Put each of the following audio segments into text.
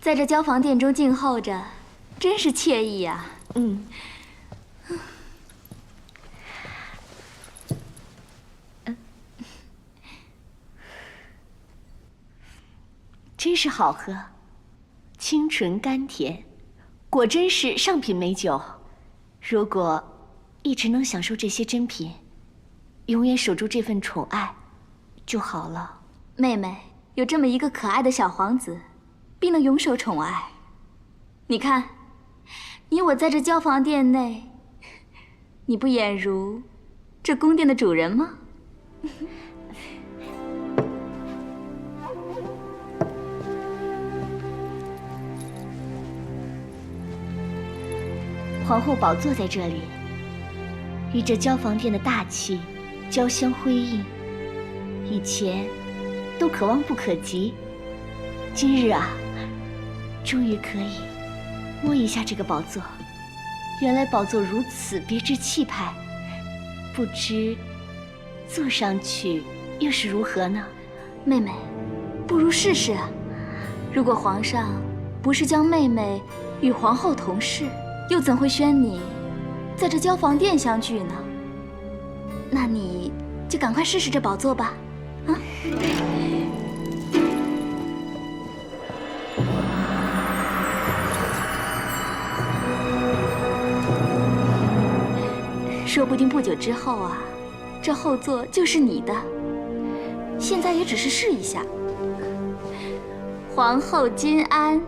在这交房殿中静候着，真是惬意呀。真是好喝，清纯甘甜，果真是上品美酒。如果一直能享受这些珍品，永远守住这份宠爱就好了。妹妹有这么一个可爱的小皇子，必能永守宠爱。你看，你我在这交房殿内，你不俨如这宫殿的主人吗？皇后宝座在这里，与这交房殿的大气交相辉映，以前都可望不可及，今日啊，终于可以摸一下这个宝座。原来宝座如此别致气派，不知坐上去又是如何呢？妹妹，不如试试啊。如果皇上不是将妹妹与皇后同室，又怎会宣你在这交房殿相聚呢？那你就赶快试试这宝座吧，啊！说不定不久之后啊，这后座就是你的。现在也只是试一下。皇后金安，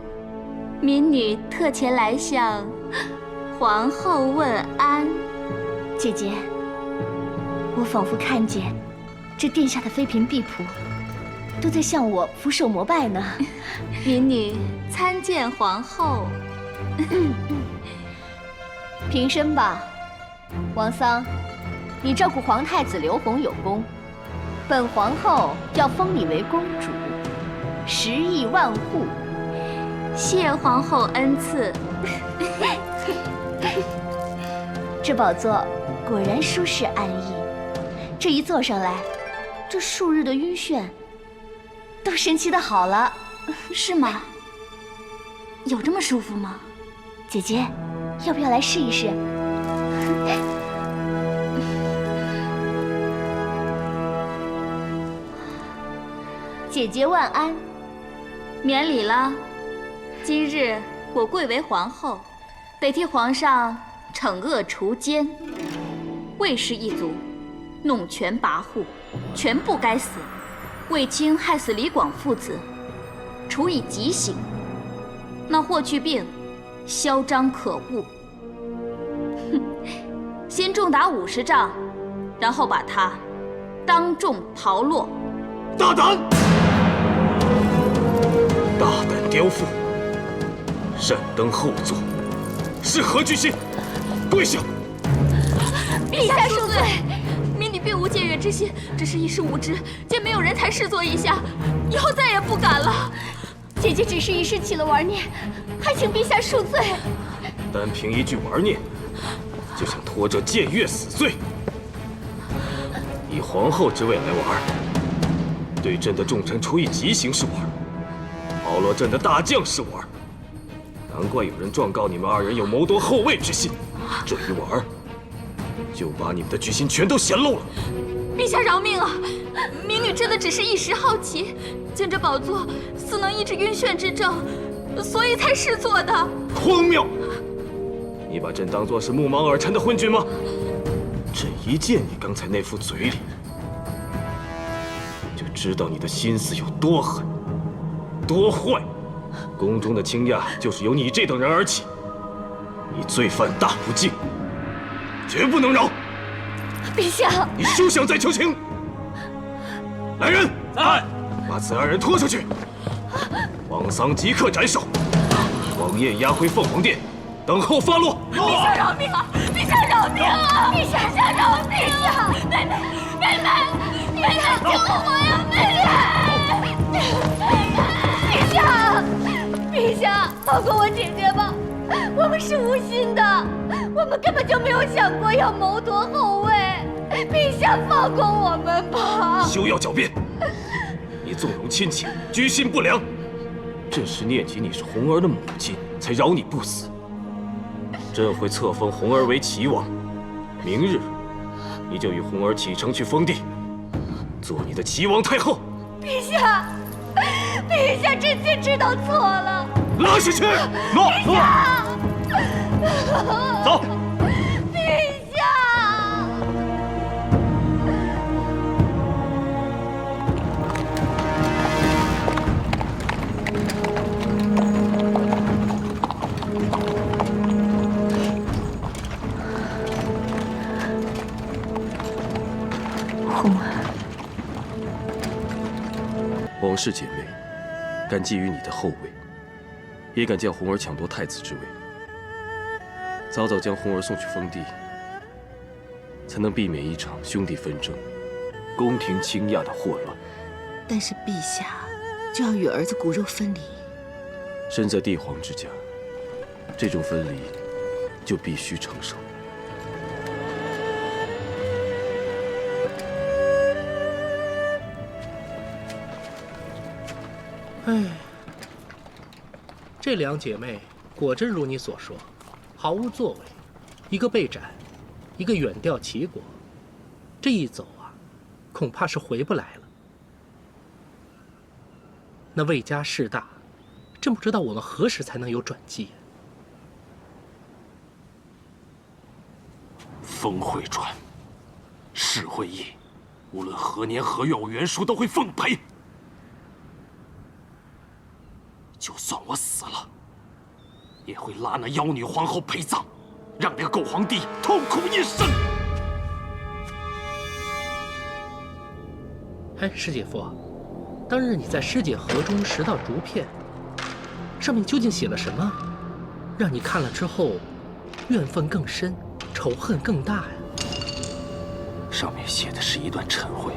民女特前来向皇后问安。姐姐，我仿佛看见这殿下的妃嫔婢仆都在向我俯首膜拜呢。民女参见皇后。平身吧，王桑，你照顾皇太子刘弘有功，本皇后要封你为公主，10亿万户。谢皇后恩赐。这宝座果然舒适安逸，这一坐上来，这数日的晕眩都神奇的好了。是吗？有这么舒服吗？姐姐，要不要来试一试？姐姐万安。免礼了。今日我贵为皇后，得替皇上惩恶除奸。魏氏一族弄权跋扈，全部该死。卫青害死李广父子，处以极刑。那霍去病嚣张可恶，哼，先重打50杖，然后把他当众刨落。大胆！大胆刁妇！擅登后座，是何居心？跪下！陛下恕罪，民女并无僭越之心，只是一时无知，见没有人才试坐一下，以后再也不敢了。姐姐只是一时起了玩念，还请陛下恕罪。单凭一句玩念，就想拖这僭越死罪？以皇后之位来玩，对朕的重臣处以极刑是玩，刨落朕的大将是玩，难怪有人状告你们2人有谋夺后位之心。这一玩，就把你们的居心全都显露了。陛下饶命啊！民女真的只是一时好奇，见这宝座似能医治晕眩之症，所以才试坐的。荒谬！你把朕当作是目盲耳陈的昏君吗？朕一见你刚才那副嘴脸，就知道你的心思有多狠、多坏。宫中的倾轧就是由你这等人而起，你罪犯大不敬，绝不能饶。陛下，你休想再求情！来人，在，把此2人拖出去。王桑即刻斩首，王晏押回凤凰殿，等候发落。陛下饶命啊！陛下饶命啊！陛下饶命啊！妹妹，救我呀！陛下，放过我姐姐吧，我们是无心的，我们根本就没有想过要谋夺后位。陛下，放过我们吧！休要狡辩！你纵容亲戚，居心不良，朕是念及你是红儿的母亲，才饶你不死。朕会册封红儿为齐王，明日你就与红儿启程去封地，做你的齐王太后。陛下，陛下，臣妾知道错了。拉下去！诺，走。陛下。红儿，王氏姐妹，敢觊觎你的后位，也敢将红儿抢夺太子之位，早早将红儿送去封地，才能避免一场兄弟纷争、宫廷倾轧的祸乱。但是陛下就要与儿子骨肉分离。身在帝皇之家，这种分离就必须承受。哎，这两姐妹果真如你所说，毫无作为，一个被斩，一个远调齐国。这一走啊，恐怕是回不来了。那魏家势大，真不知道我们何时才能有转机。风会转，势会移，无论何年何月，我袁术都会奉陪。就算我死了，也会拉那妖女皇后陪葬，让那个狗皇帝痛苦一生。哎，师姐夫，当日你在师姐盒中拾到竹片，上面究竟写了什么，让你看了之后，怨愤更深，仇恨更大呀？上面写的是一段谶讳。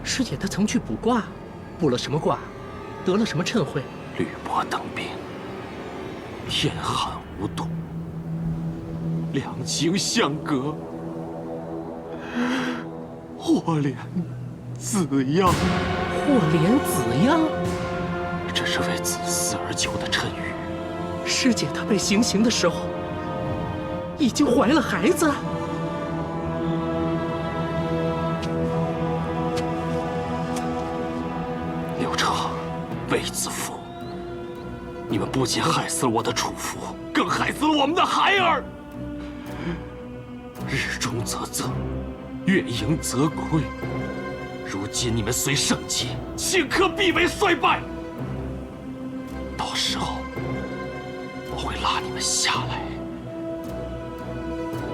师姐她曾去卜卦，卜了什么卦，得了什么谶讳？吕伯等兵，天寒无度，两情相隔，祸连子殃。祸连子殃，这是为子嗣而求的谶语。师姐她被行刑的时候，已经怀了孩子。刘彻、卫子夫，你们不仅害死了我的主父，更害死了我们的孩儿。日中则增，月盈则亏。如今你们虽盛极，顷刻必为衰败。到时候，我会拉你们下来，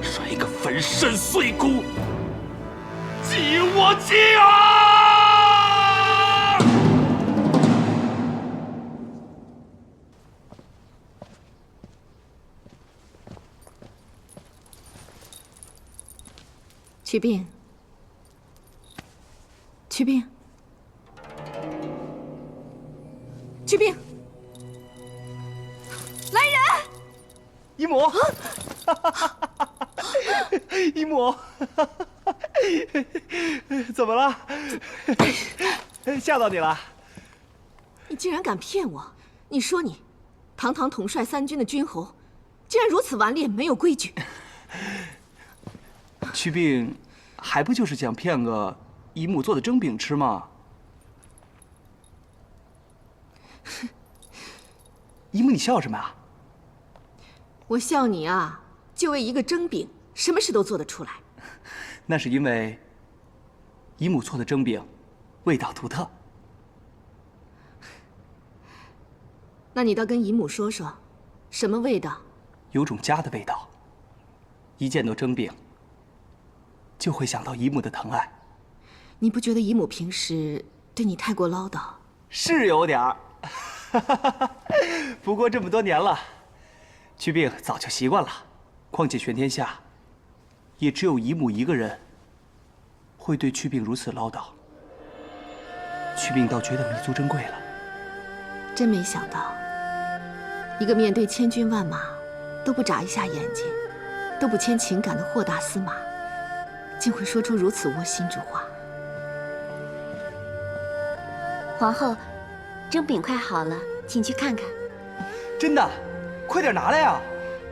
摔个粉身碎骨，祭我妻儿！祛病，祛病，祛病！来人！姨母，姨母，怎么了？吓到你了？你竟然敢骗我！你说你，堂堂统帅3军的军侯，竟然如此顽劣，没有规矩。祛病，还不就是想骗个姨母做的蒸饼吃吗？姨母，你笑什么啊？我笑你啊，就为一个蒸饼，什么事都做得出来。那是因为姨母做的蒸饼味道独特。那你倒跟姨母说说，什么味道？有种家的味道。一见到蒸饼，就会想到姨母的疼爱。你不觉得姨母平时对你太过唠叨？是有点儿，不过这么多年了，祛病早就习惯了。况且全天下，也只有姨母一个人会对祛病如此唠叨。祛病倒觉得弥足珍贵了。真没想到，一个面对千军万马都不眨一下眼睛，都不牵情感的豁达司马，竟会说出如此窝心之话。皇后，蒸饼快好了，请去看看。真的，快点拿来呀！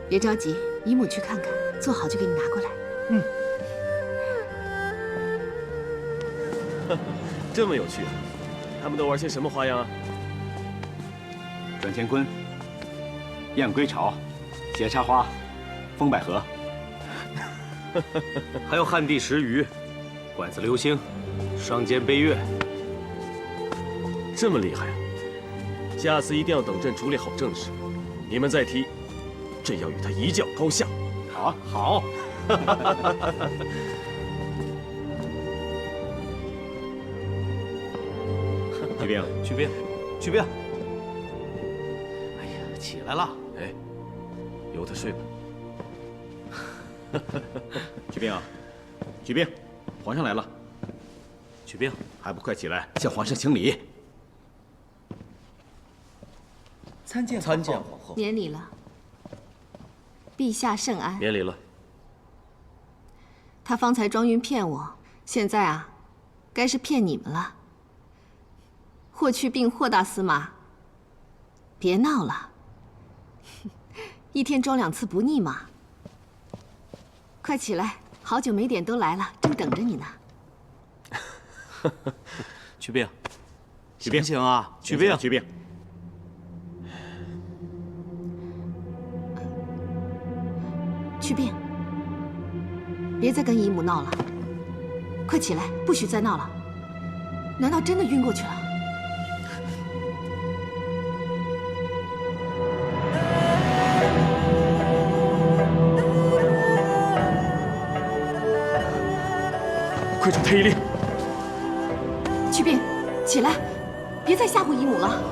别着急，姨母去看看，做好就给你拿过来。这么有趣，他们都玩些什么花样啊？转乾坤、燕归巢、斜插花、风百合，还有旱地石鱼、管子流星、双肩背月，这么厉害啊！下次一定要等朕处理好正事，你们再提，朕要与他一较高下。好，好。启禀，曲兵，曲兵，哎呀，起来了。哎，由他睡吧。曲兵，曲兵，皇上来了。曲兵，还不快起来向皇上行礼？参见参见皇后。免礼了。陛下圣安。免礼了。他方才装晕骗我，现在啊，该是骗你们了。霍去病，霍大司马，别闹了，一天装2次不腻嘛。快起来，好久没点都来了，正等着你呢。曲兵，曲兵，醒啊，曲兵，曲兵。去病，别再跟姨母闹了，快起来，不许再闹了。难道真的晕过去了？快传太医令！去病，起来，别再吓唬姨母了。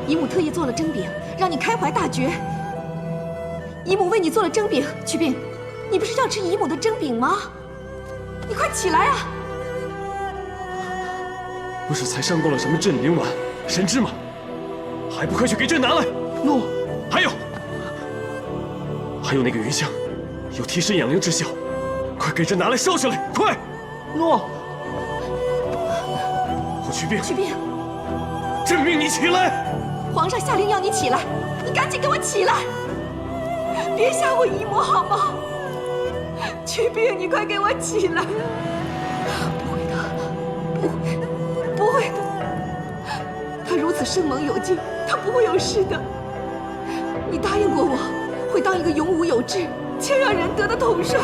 姨母特意做了蒸饼，让你开怀大悦。姨母为你做了蒸饼，去病，你不是要吃姨母的蒸饼吗？你快起来啊！不是才上供了什么镇灵丸、神芝吗？还不快去给朕拿来！诺，还有那个云香，有提神养灵之效，快给朕拿来烧下来！快！诺，霍去病，去病，朕命你起来！皇上下令要你起来，你赶紧给我起来！别吓我姨母好吗？去病，你快给我起来！不会的，不会的，他如此生猛有劲，他不会有事的。你答应过我，会当一个勇武有志、谦让仁德的统帅。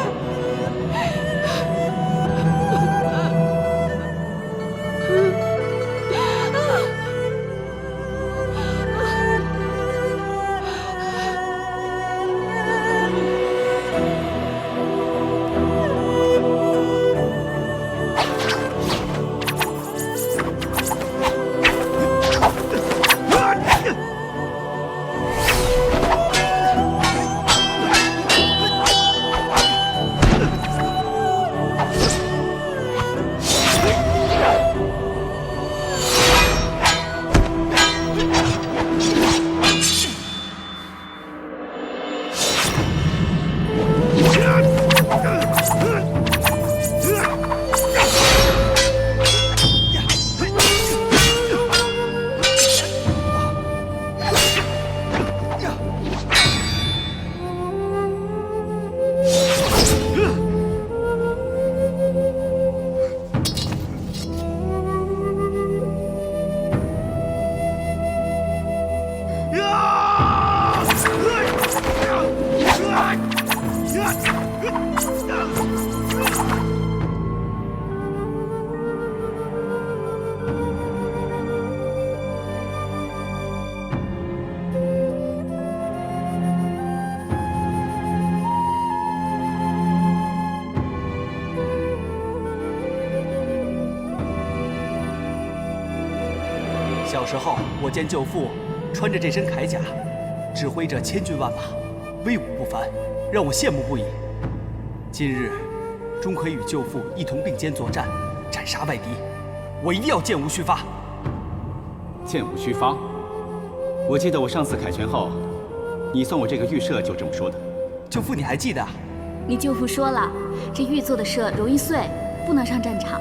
小时候，我见舅父穿着这身铠甲，指挥着千军万马，威武不凡，让我羡慕不已。今日终可与舅父一同并肩作战，斩杀外敌，我一定要箭无虚发。箭无虚发。我记得我上次凯旋后，你送我这个玉笏就这么说的。舅父，你还记得？你舅父说了，这玉做的笏容易碎，不能上战场。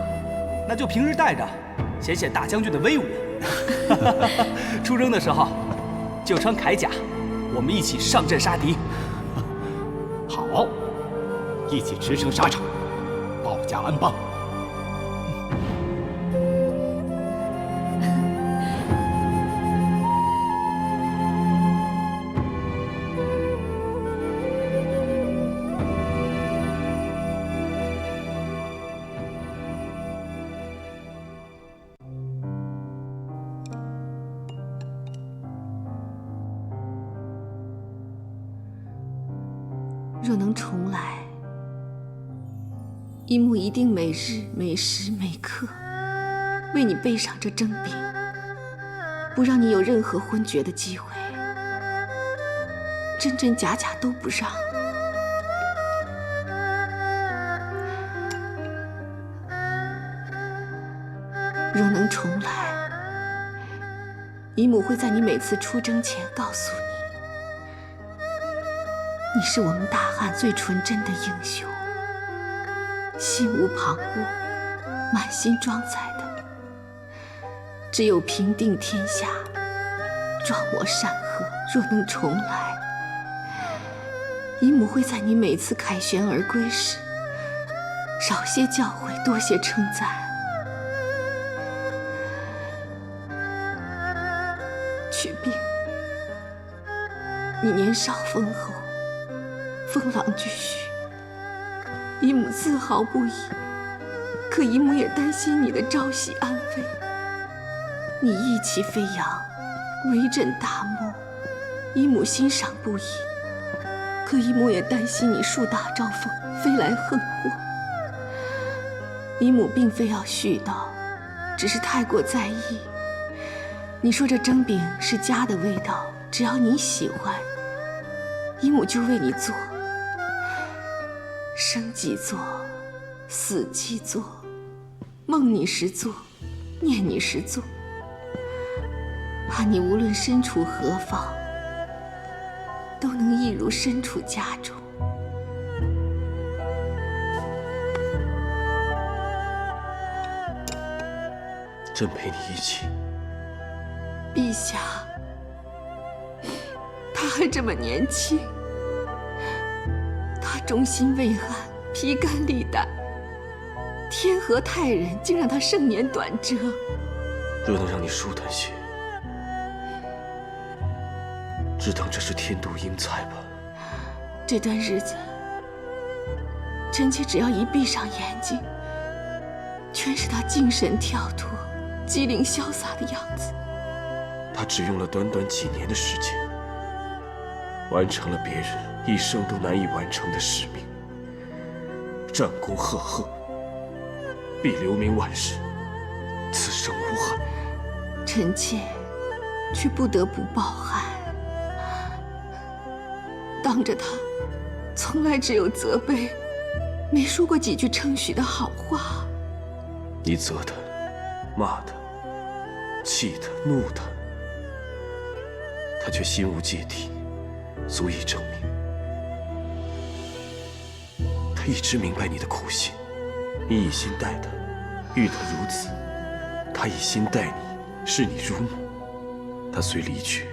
那就平时带着，显显大将军的威武。出征的时候就穿铠甲，我们一起上阵杀敌。好，一起驰骋沙场，报家安邦。若能重来，一木一定每日每时每刻为你背上这征饼，不让你有任何昏厥的机会，真真假假都不让。若能重来，姨母会在你每次出征前告诉你，你是我们大汉最纯真的英雄，心无旁骛，满心装载的只有平定天下，壮模山河。若能重来，姨母会在你每次凯旋而归时，少些教诲，多些称赞。去病，你年少丰厚，风朗俱煦，姨母自豪不已。可姨母也担心你的朝夕安危。你意气飞扬，威震大漠，姨母欣赏不已。可姨母也担心你树大招风，飞来横祸。姨母并非要絮叨，只是太过在意。你说这蒸饼是家的味道，只要你喜欢，姨母就为你做。生即做，死即做，梦你时做，念你时做。怕你无论身处何方，都能一如身处家中。朕陪你一起。陛下，他还这么年轻，他忠心为汉，披肝沥胆，天和泰人竟让他盛年短折。若能让你舒坦些，只当这是天妒英才吧。这段日子，臣妾只要一闭上眼睛，全是他精神跳脱、机灵潇洒的样子。他只用了短短几年的时间，完成了别人一生都难以完成的使命，战功赫赫，必留名万世，此生无憾。臣妾却不得不抱憾，当着他，从来只有责备，没说过几句称许的好话。你责他，骂他，气他，怒他，他却心无芥蒂，足以证明他一直明白你的苦心。你以心待他，遇他如此；他以心待你，视你如母。他虽离去，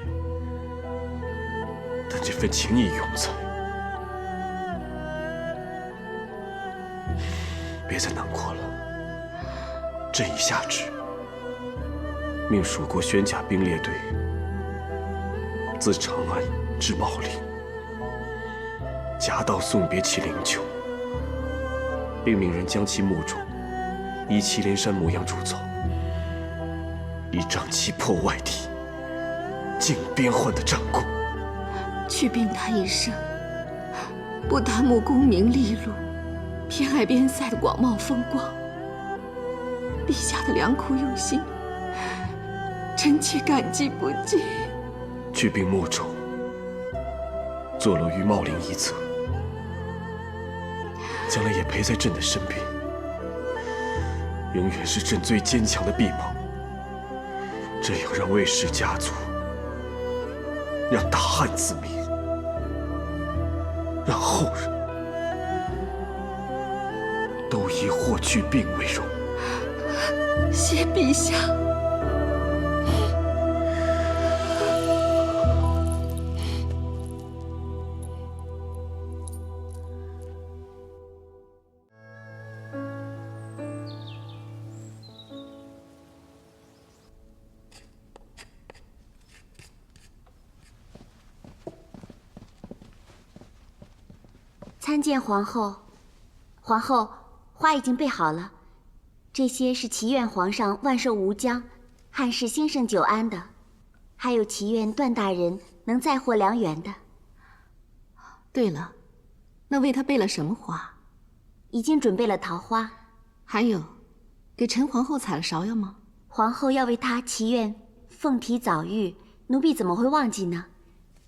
但这份情谊永在。别再难过了，朕已下旨，命蜀国宣甲兵列队自长安至茂陵，夹道送别其灵柩，并命人将其墓中依祁连山模样铸造，以彰其破外敌、靖边患的战功。去病他一生，不贪慕功名利禄，偏爱边塞的广袤风光。陛下的良苦用心，臣妾感激不尽。去病墓中坐落于茂陵一侧，将来也陪在朕的身边，永远是朕最坚强的臂膀。这样让魏氏家族，让大汉子民，让后人都以霍去病为荣。谢陛下。参见皇后。皇后，花已经备好了，这些是祈愿皇上万寿无疆，汉室兴盛久安的，还有祈愿段大人能再获良缘的。对了，那为他备了什么花？已经准备了桃花。还有，给陈皇后采了芍药吗？皇后要为她祈愿凤体早育，奴婢怎么会忘记呢？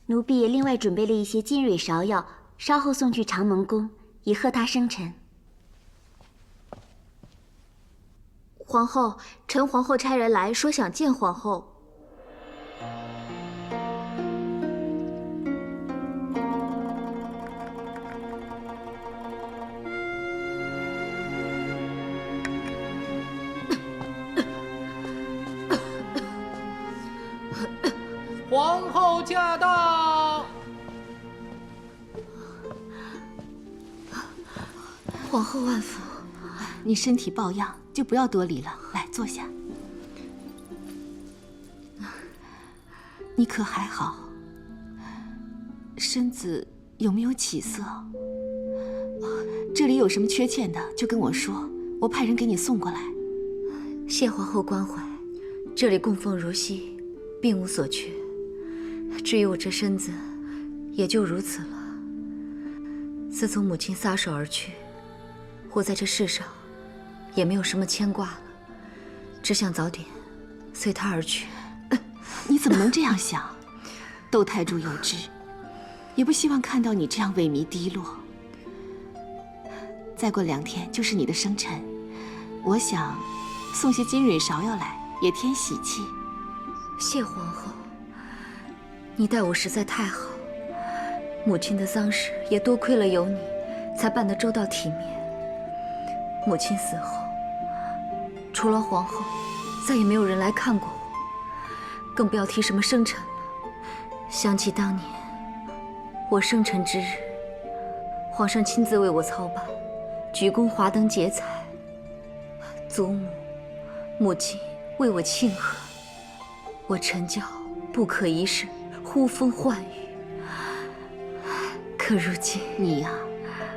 奴婢也另外准备了一些金蕊芍药，稍后送去长蒙宫，以贺她生辰。皇后，陈皇后差人来说想见皇后。皇后驾到！皇后万福。你身体抱恙，就不要多礼了。来，坐下。你可还好？身子有没有起色？这里有什么缺欠的，就跟我说，我派人给你送过来。谢皇后关怀，这里供奉如昔，并无所缺。至于我这身子，也就如此了。自从母亲撒手而去，我在这世上也没有什么牵挂了，只想早点随她而去。你怎么能这样想？窦太主有知，也不希望看到你这样萎靡低落。再过2天就是你的生辰，我想送些金蕊芍药来，也添喜气。谢皇后，你待我实在太好。母亲的丧事也多亏了有你，才办得周到体面。母亲死后，除了皇后，再也没有人来看过我，更不要提什么生辰了。想起当年我生辰之日，皇上亲自为我操办，举宫华灯结彩，祖母、母亲为我庆贺，我陈娇不可一世，呼风唤雨。可如今你呀，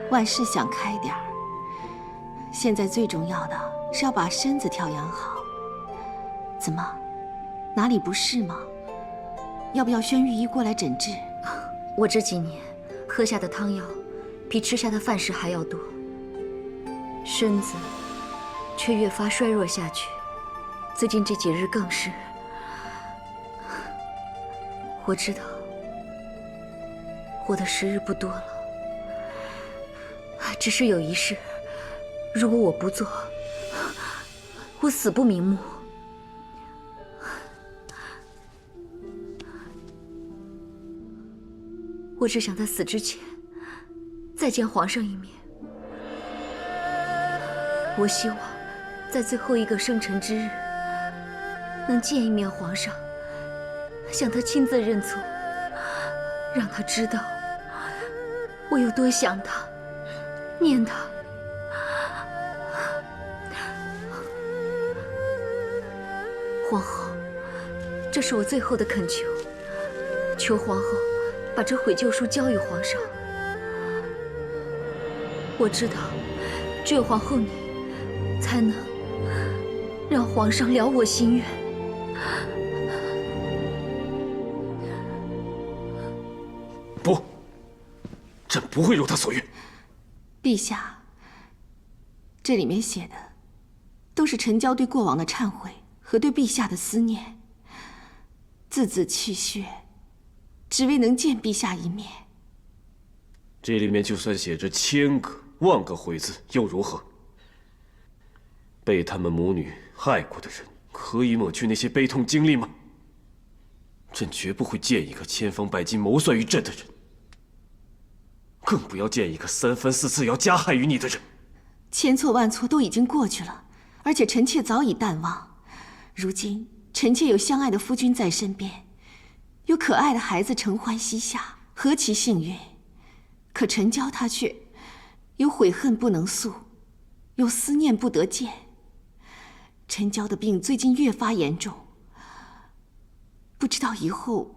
万事想开点儿。现在最重要的是要把身子调养好。怎么，哪里不适吗？要不要宣御医过来诊治？我这几年喝下的汤药，比吃下的饭食还要多，身子却越发衰弱下去。最近这几日更是。我知道我的时日不多了，只是有一事，如果我不做，我死不瞑目。我只想在死之前再见皇上一面。我希望在最后一个生辰之日能见一面皇上，向他亲自认错，让他知道我有多想他，念他。皇后，这是我最后的恳求，求皇后把这悔旧书交与皇上。我知道，只有皇后你，才能让皇上了我心愿。不，朕不会如他所愿。陛下，这里面写的都是陈娇对过往的忏悔和对陛下的思念，字字泣血，只为能见陛下一面。这里面就算写着1000个、10000个悔字，又如何？被他们母女害过的人，可以抹去那些悲痛经历吗？朕绝不会见一个千方百计谋算于朕的人，更不要见一个3番4次要加害于你的人。千错万错都已经过去了，而且臣妾早已淡忘。如今臣妾有相爱的夫君在身边，有可爱的孩子承欢膝下，何其幸运！可陈娇她却有悔恨不能诉，有思念不得见。陈娇的病最近越发严重，不知道以后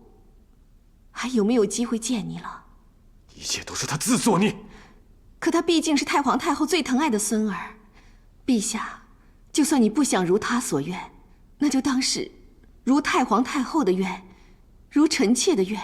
还有没有机会见你了。一切都是他自作孽。可他毕竟是太皇太后最疼爱的孙儿。陛下，就算你不想如他所愿，那就当是如太皇太后的愿，如臣妾的愿。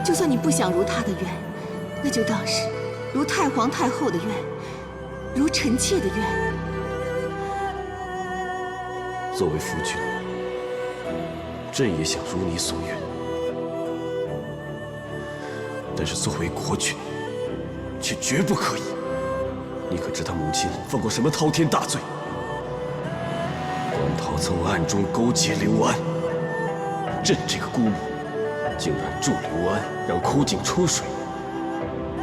就算你不想如他的愿，那就当是如太皇太后的愿，如臣妾的愿。作为夫君，朕也想如你所愿，但是作为国君，却绝不可以。你可知他母亲犯过什么滔天大罪？关涛曾暗中勾结刘安，朕这个姑母，竟然助刘安让枯井出水，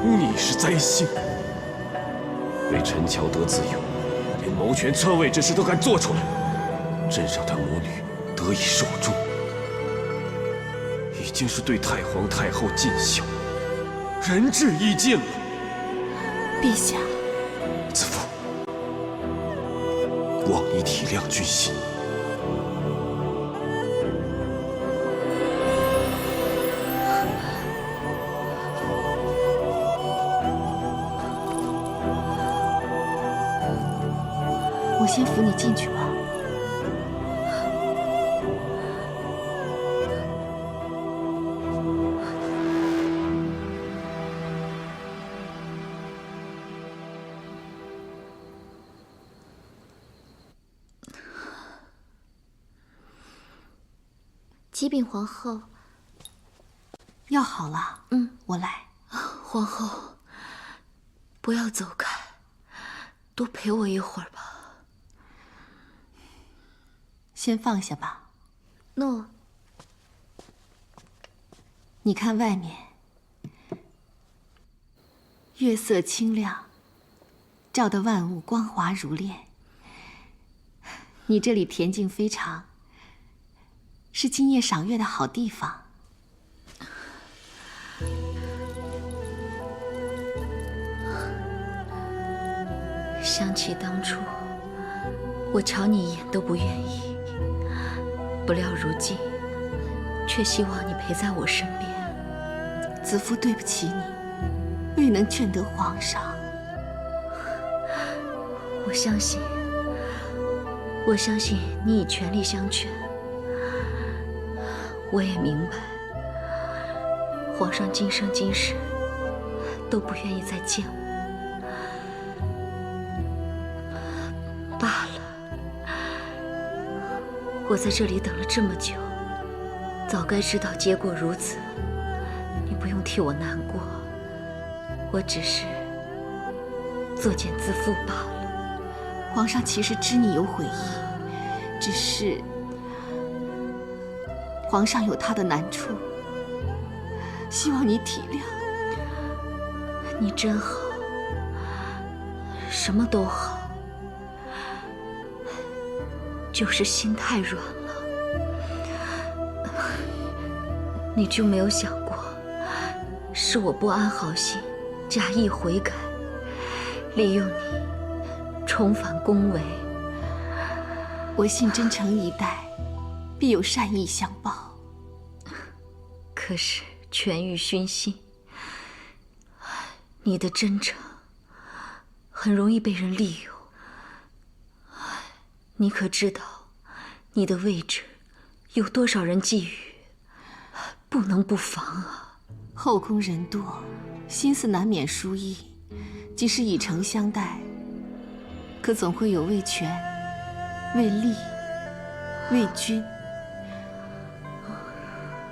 你是灾星。为陈乔得自由，连谋权篡位之事都敢做出来，朕让他母女得以受诛，已经是对太皇太后尽孝，仁至义尽了。陛下，子父，望你体谅君心。我先扶你进去吧。启禀皇后，药好了。我来。皇后，不要走开，多陪我一会儿吧。先放下吧。诺。你看外面，月色清亮，照得万物光滑如炼。你这里恬静非常，是今夜赏月的好地方。想起当初，我瞧你一眼都不愿意，不料如今，却希望你陪在我身边。子夫对不起你，未能劝得皇上。我相信你已全力相劝。我也明白，皇上今生今世都不愿意再见我。罢了，我在这里等了这么久，早该知道结果如此。你不用替我难过，我只是作茧自缚罢了。皇上其实知你有悔意，只是皇上有他的难处，希望你体谅。你真好，什么都好，就是心太软了。你就没有想过，是我不安好心，假意悔改，利用你重返宫闱。我信真诚以待，必有善意相报。可是权欲熏心，你的真诚很容易被人利用。你可知道，你的位置有多少人觊觎？不能不防啊！后宫人多，心思难免疏逸，即使以诚相待，可总会有为权、为利、为君、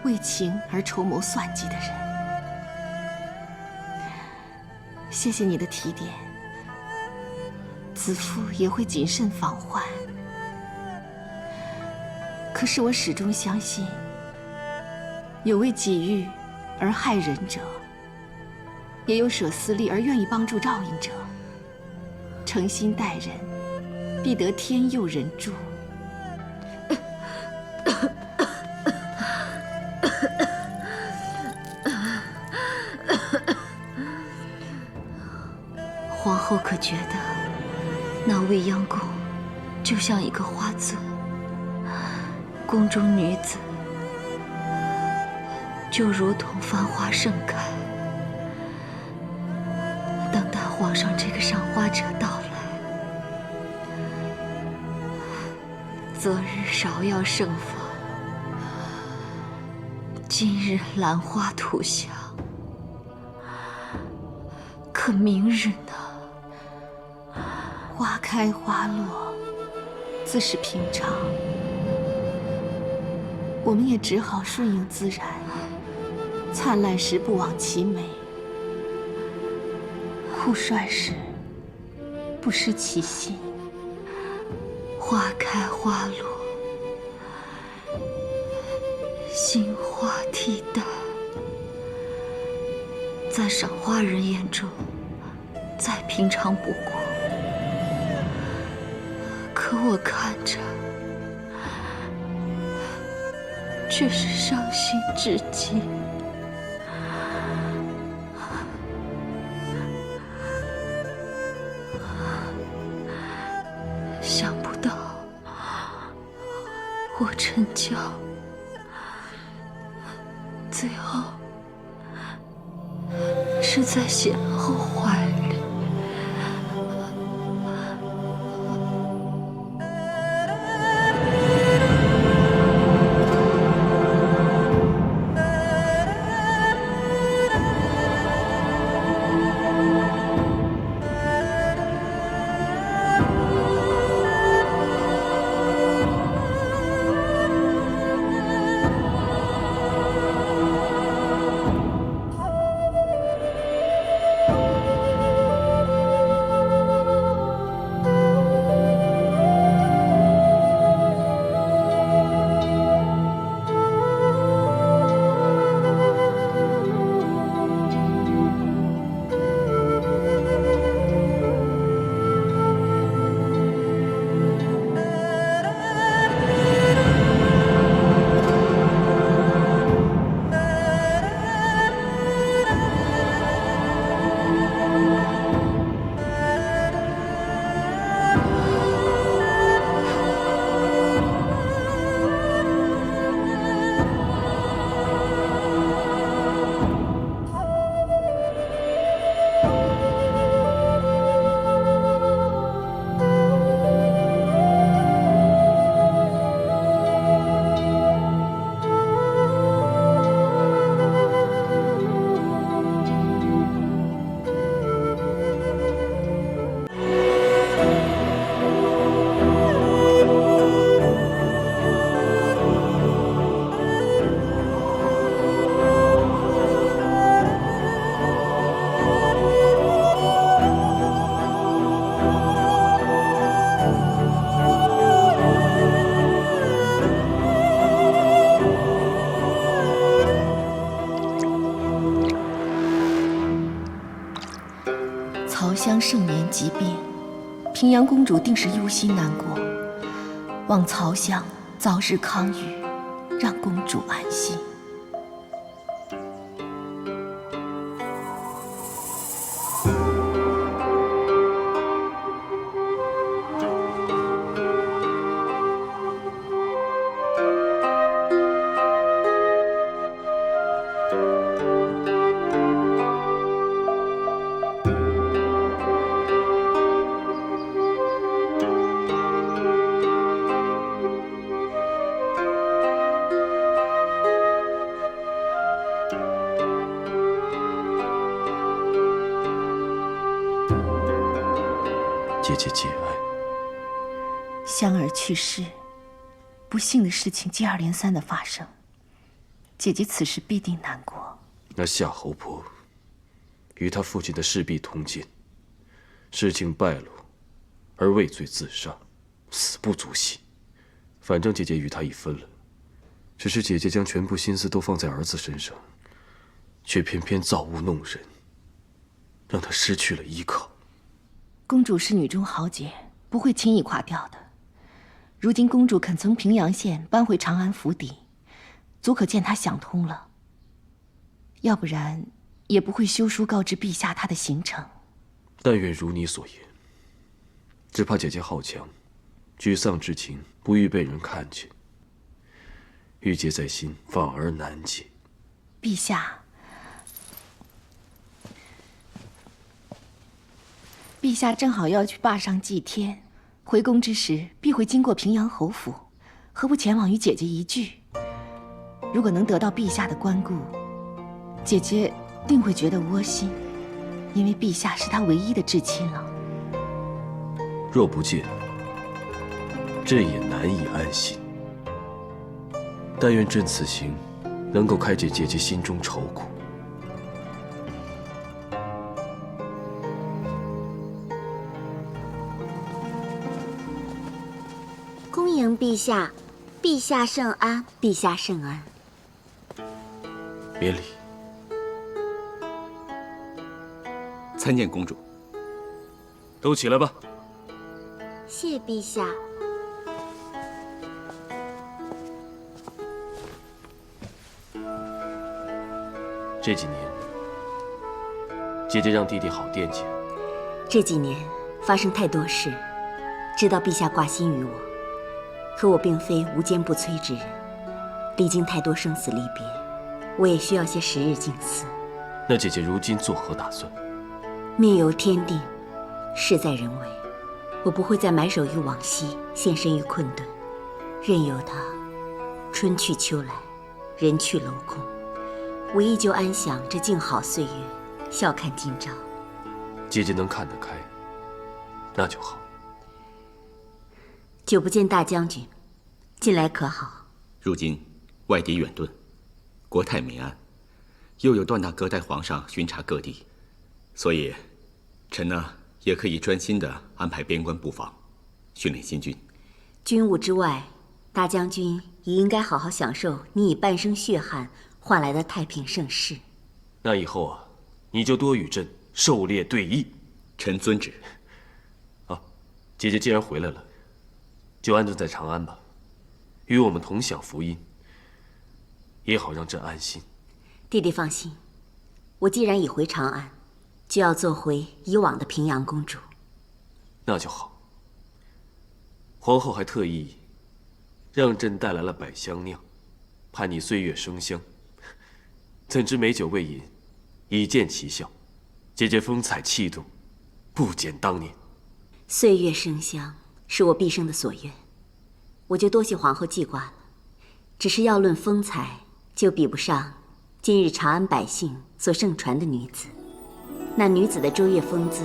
为情而筹谋算计的人。谢谢你的提点，子夫也会谨慎防患。可是我始终相信，有为己欲而害人者，也有舍私利而愿意帮助赵颖者。诚心待人，必得天佑人助。皇后可觉得那未央宫就像一个花樽，宫中女子就如同繁花盛开，等待皇上这个赏花者到来。昨日芍药盛放，今日兰花吐香，可明日呢？花开花落，自是平常，我们也只好顺应自然。灿烂时不枉其美，酷率时不失其心。花开花落，心花替代，在赏花人眼中再平常不过。可我看着，却是伤心至极。想不到，我陈娇最后是在贤后怀里。曹襄盛年疾病，平阳公主定是忧心难过，望曹襄早日康愈，让公主安心。姐姐节哀。香儿去世，不幸的事情接二连三的发生，姐姐此时必定难过。那夏侯伯与他父亲的事必通奸，事情败露而畏罪自杀，死不足惜。反正姐姐与他已分了，只是姐姐将全部心思都放在儿子身上，却偏偏造物弄人，让他失去了依靠。公主是女中豪杰，不会轻易垮掉的。如今公主肯从平阳县搬回长安府邸，足可见她想通了。要不然，也不会修书告知陛下她的行程。但愿如你所言，只怕姐姐好强，沮丧之情不欲被人看见，郁结在心，反而难解。陛下，陛下正好要去坝上祭天，回宫之时必会经过平阳侯府，何不前往与姐姐一聚？如果能得到陛下的关顾，姐姐定会觉得窝心，因为陛下是她唯一的至亲了。若不见，朕也难以安心。但愿朕此行能够开解姐姐心中愁苦。恭迎陛下，陛下圣安，陛下圣安。免礼。参见公主。都起来吧。谢陛下。这几年，姐姐让弟弟好惦记。这几年发生太多事，知道陛下挂心于我，可我并非无坚不摧之人，历经太多生死离别，我也需要些时日静思。那姐姐如今作何打算？命由天定，事在人为。我不会再埋首于往昔，献身于困顿，任由它春去秋来，人去楼空。我依旧安享这静好岁月，笑看今朝。姐姐能看得开，那就好。久不见大将军，近来可好？如今外敌远遁，国泰民安，又有段大哥带皇上巡查各地，所以臣呢也可以专心地安排边关布防，训练新军。军务之外，大将军也应该好好享受你以半生血汗换来的太平盛世。那以后啊，你就多与朕狩猎对弈。臣遵旨。啊，姐姐既然回来了，就安顿在长安吧，与我们同享福音，也好让朕安心。弟弟放心，我既然已回长安，就要做回以往的平阳公主。那就好。皇后还特意让朕带来了百香酿，盼你岁月生香。怎知美酒未饮，已见奇效。姐姐风采气度，不减当年。岁月生香是我毕生的所愿，我就多谢皇后记挂了。只是要论风采，就比不上今日长安百姓所盛传的女子。那女子的卓越风姿，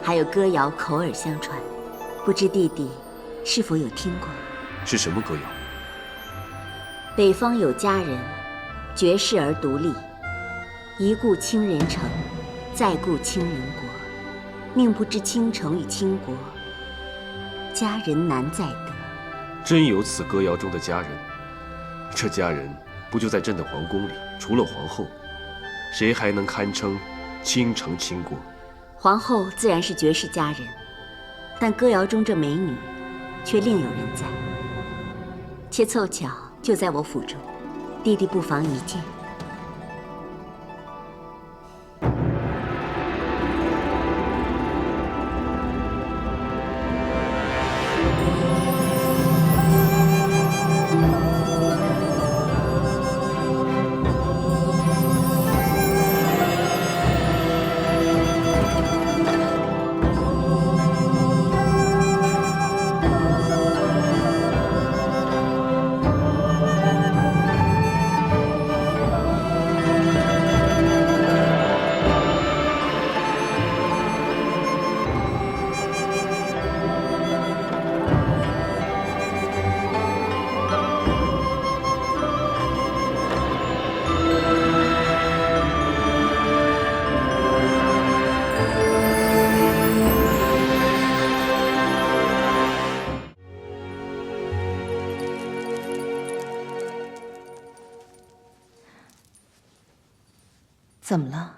还有歌谣口耳相传，不知弟弟是否有听过？是什么歌谣？北方有佳人，绝世而独立。一顾倾人城，再顾倾人国。宁不知倾城与倾国，佳人难再得。真有此歌谣中的佳人？这佳人不就在朕的皇宫里？除了皇后，谁还能堪称倾城倾国？皇后自然是绝世佳人，但歌谣中这美女，却另有人在。且凑巧就在我府中，弟弟不妨一见。怎么了？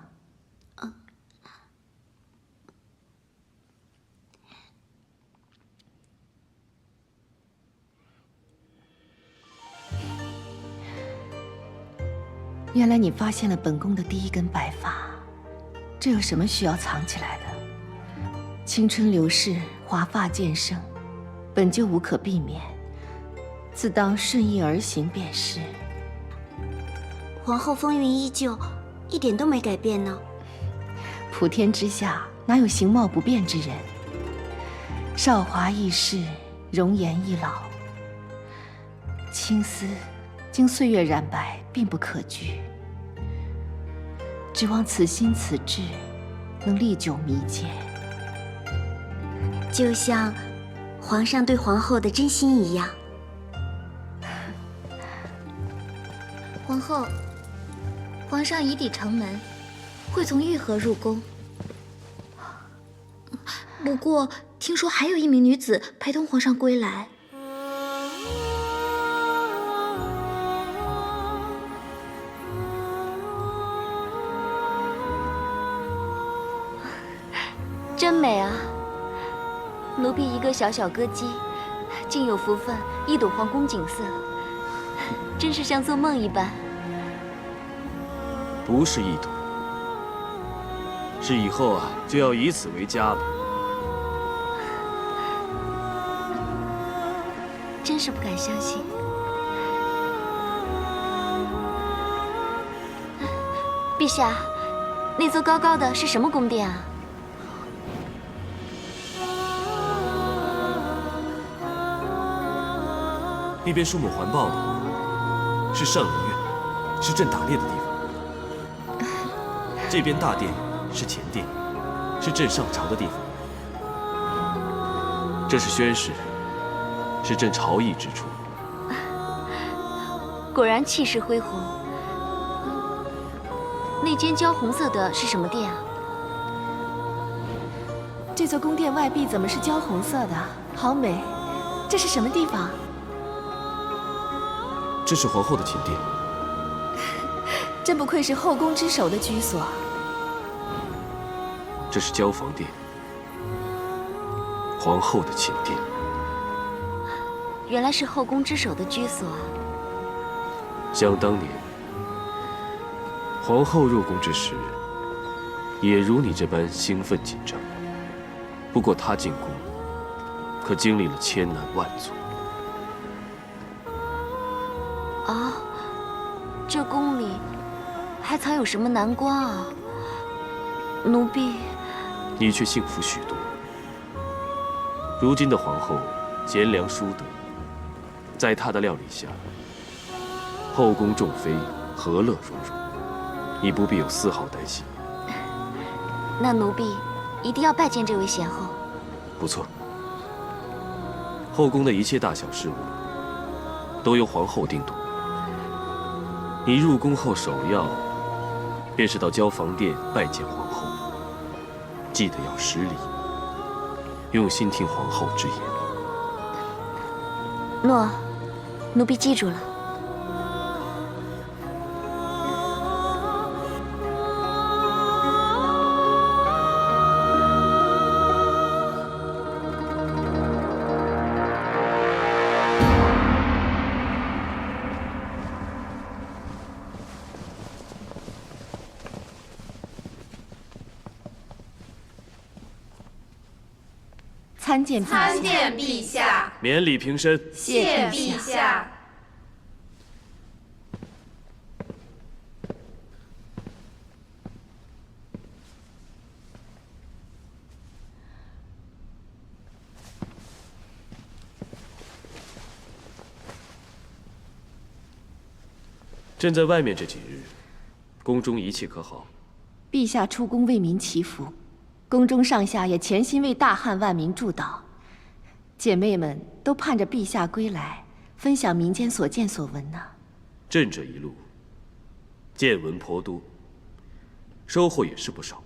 原来你发现了本宫的第一根白发，这有什么需要藏起来的？青春流逝，华发渐盛，本就无可避免，自当顺意而行便是。皇后风韵依旧，一点都没改变呢。普天之下哪有形貌不变之人？韶华易逝，容颜易老。青丝经岁月染白，并不可惧。指望此心此志能历久弥坚，就像皇上对皇后的真心一样。皇后，皇上已抵城门，会从御河入宫。不过听说还有一名女子陪同皇上归来。真美啊！奴婢一个小小歌姬，竟有福分一睹皇宫景色，真是像做梦一般。不是一睹，是以后就要以此为家了。真是不敢相信。陛下，那座高高的是什么宫殿啊？那边树木环抱的是上林苑，是朕打猎的地方。这边大殿是前殿，是朕上朝的地方。这是宣室，是朕朝议之处。果然气势恢宏。那间焦红色的是什么殿啊？这座宫殿外壁怎么是焦红色的？好美！这是什么地方？这是皇后的寝殿。真不愧是后宫之首的居所。这是交房殿，皇后的寝殿。原来是后宫之首的居所啊！想当年，皇后入宫之时，也如你这般兴奋紧张。不过她进宫，可经历了千难万阻。哦，这宫里还藏有什么难关啊？奴婢，你却幸福许多。如今的皇后贤良淑德，在她的料理下，后宫众妃和乐融融，你不必有丝毫担心。那奴婢一定要拜见这位贤后。不错，后宫的一切大小事务都由皇后定夺。你入宫后首要便是到交房殿拜见皇后，记得要施礼，用心听皇后之言。诺，奴婢记住了。参见陛下。免礼平身。谢陛下。朕在外面这几日，宫中一切可好？陛下出宫为民祈福，宫中上下也全心为大汉万民祝祷。姐妹们都盼着陛下归来，分享民间所见所闻呢。朕这一路见闻颇多，收获也是不少。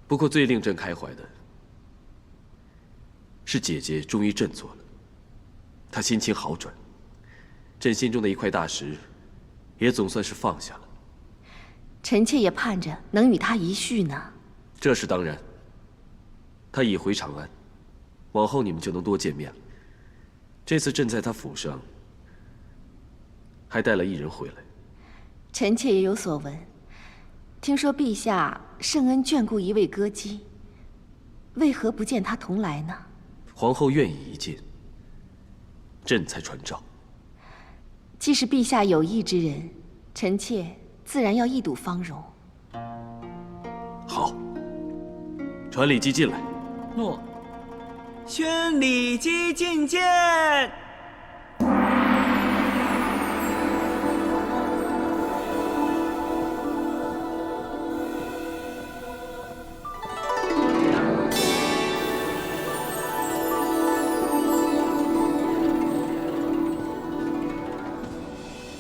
不过最令朕开怀的是姐姐终于振作了，她心情好转，朕心中的一块大石也总算是放下了。臣妾也盼着能与她一续呢。这是当然。她已回长安，往后你们就能多见面了。这次朕在她府上还带了一人回来。臣妾也有所闻，听说陛下圣恩眷顾一位歌姬，为何不见她同来呢？皇后愿意一见，朕才传召。既是陛下有意之人，臣妾自然要一睹芳容。好，传礼姬进来。诺。宣礼姬觐见。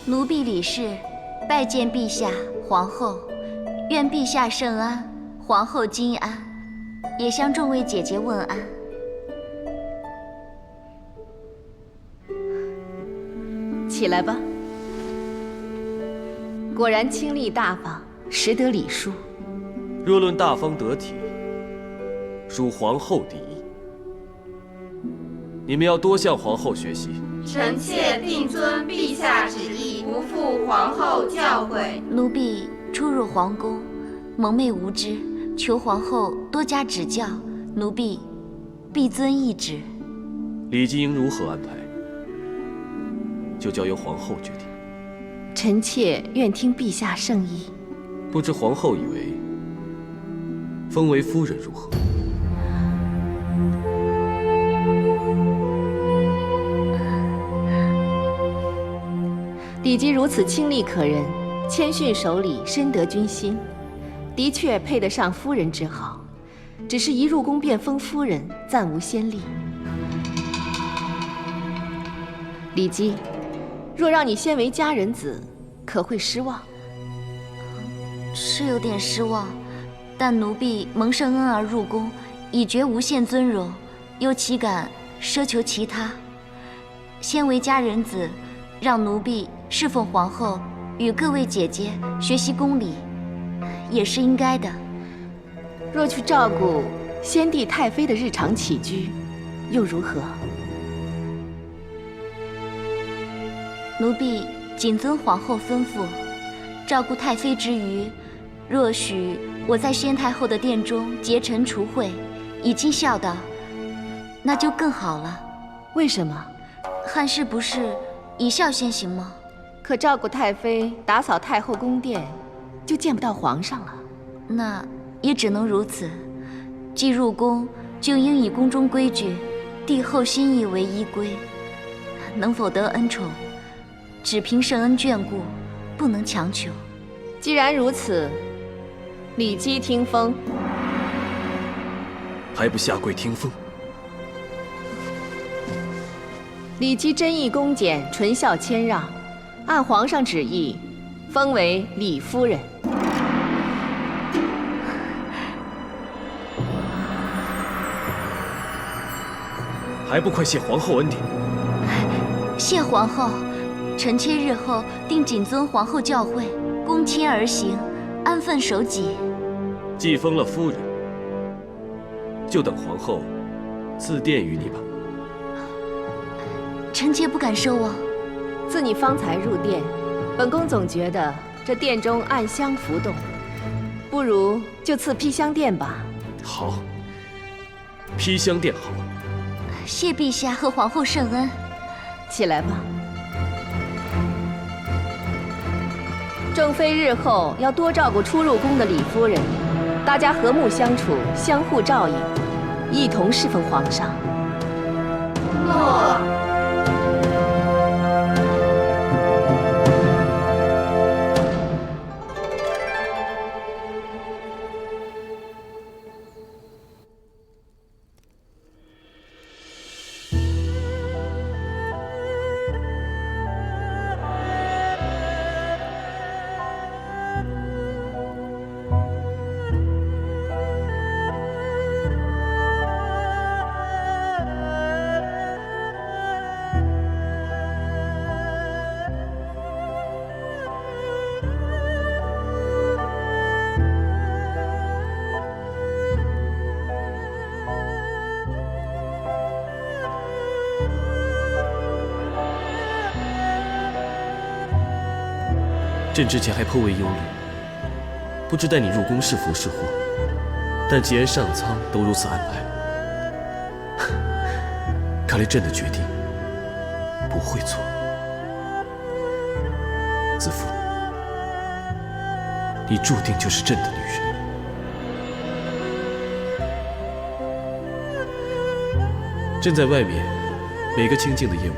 奴婢李氏拜见陛下、皇后，愿陛下圣安，皇后金安，也向众位姐姐问安。起来吧。果然清丽大方，识得礼数。若论大方得体，属皇后第一。你们要多向皇后学习。臣妾定遵陛下旨意，不负皇后教诲。奴婢初入皇宫，蒙昧无知，求皇后多加指教，奴婢必遵懿旨。礼姬应如何安排，就交由皇后决定。臣妾愿听陛下圣意。不知皇后以为封为夫人如何？李姬如此清丽可人，谦逊守礼，深得君心，的确配得上夫人之号。只是一入宫便封夫人，暂无先例。李姬，若让你先为佳人子，可会失望？是有点失望，但奴婢蒙圣恩而入宫，已觉无限尊荣，又岂敢奢求其他？先为佳人子，让奴婢侍奉皇后，与各位姐姐学习宫礼，也是应该的。若去照顾先帝太妃的日常起居，又如何？奴婢谨遵皇后吩咐，照顾太妃之余，若许我在宣太后的殿中结尘除秽，以尽孝道，那就更好了。为什么？汉室不是以孝先行吗？可照顾太妃、打扫太后宫殿，就见不到皇上了。那也只能如此。既入宫，就应以宫中规矩、帝后心意为依归。能否得恩宠，只凭圣恩眷顾，不能强求。既然如此，李姬听封。还不下跪听封？李姬真意恭俭，纯孝谦让，按皇上旨意，封为李夫人。还不快谢皇后恩典！谢皇后，臣妾日后定谨遵皇后教诲，恭谦而行，安分守己。既封了夫人，就等皇后赐殿于你吧。臣妾不敢奢望。自你方才入殿，本宫总觉得这殿中暗香浮动，不如就赐披香殿吧。好，披香殿好。谢陛下和皇后圣恩。起来吧。正妃日后要多照顾初入宫的李夫人，大家和睦相处，相互照应，一同侍奉皇上。诺。朕之前还颇为忧虑，不知带你入宫是福是祸。但既然上苍都如此安排，看来朕的决定不会错。子夫，你注定就是朕的女人。朕在外面，每个清静的夜晚，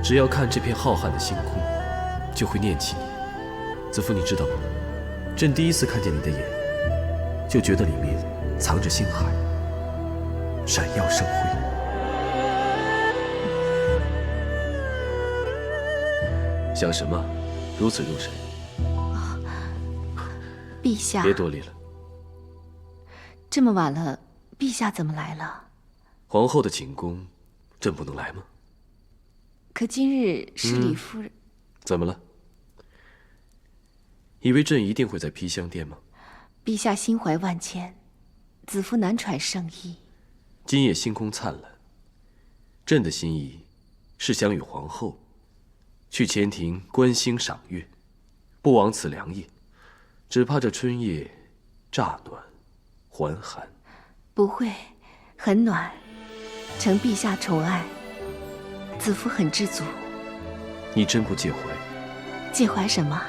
只要看这片浩瀚的星空，就会念起你。子夫，你知道吗？朕第一次看见你的眼，就觉得里面藏着星海，闪耀生辉。想什么？如此入神。陛下，别多礼了。这么晚了，陛下怎么来了？皇后的寝宫，朕不能来吗？可今日是李夫人。怎么了？以为朕一定会在披香殿吗？陛下心怀万千，子夫难揣圣意。今夜星空灿烂，朕的心意是想与皇后去前庭观星赏月，不枉此良夜。只怕这春夜乍暖还寒。不会，很暖。承陛下宠爱，子夫很知足。你真不介怀？介怀什么？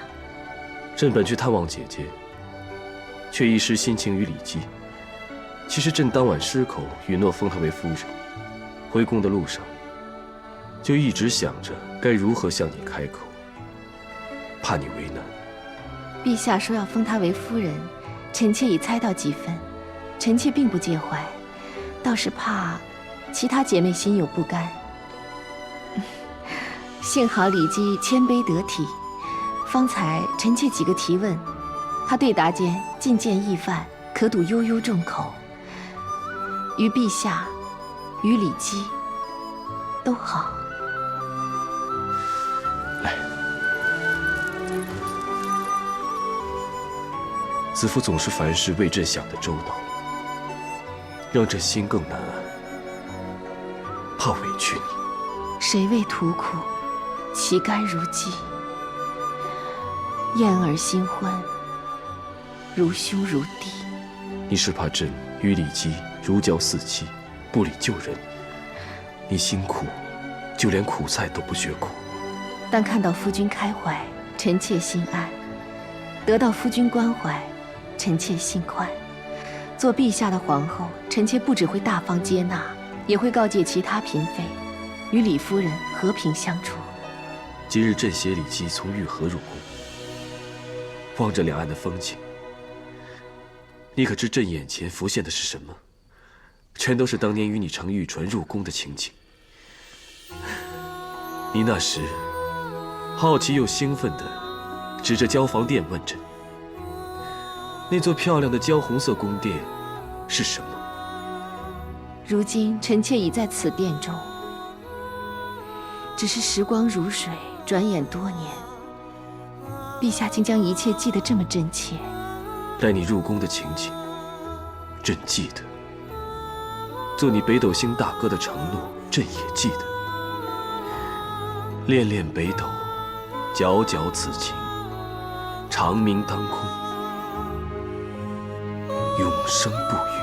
朕本去探望姐姐，却一时心情于李姬。其实朕当晚失口允诺封她为夫人，回宫的路上就一直想着该如何向你开口，怕你为难。陛下说要封她为夫人，臣妾已猜到几分，臣妾并不介怀，倒是怕其他姐妹心有不甘。幸好李姬谦卑得体，方才臣妾几个提问，她对答间进谏易犯，可睹悠悠众口。于陛下，于李姬，都好。来，子夫总是凡事为朕想得周到，让朕心更难安，怕委屈你。谁为图苦，其甘如饑。燕儿新婚，如兄如弟。你是怕朕与李姬如胶似漆，不理旧人。你辛苦，就连苦菜都不觉苦。但看到夫君开怀，臣妾心安；得到夫君关怀，臣妾心宽。做陛下的皇后，臣妾不只会大方接纳，也会告诫其他嫔妃，与李夫人和平相处。今日朕携李姬从御河入宫，望着两岸的风景，你可知朕眼前浮现的是什么？全都是当年与你乘御船入宫的情景。你那时好奇又兴奋地指着交房殿问朕：“那座漂亮的焦红色宫殿是什么？”如今臣妾已在此殿中，只是时光如水，转眼多年。陛下竟将一切记得这么真切。待你入宫的情景，朕记得；做你北斗星大哥的承诺，朕也记得。恋恋北斗，皎皎此情，长鸣当空，永生不渝。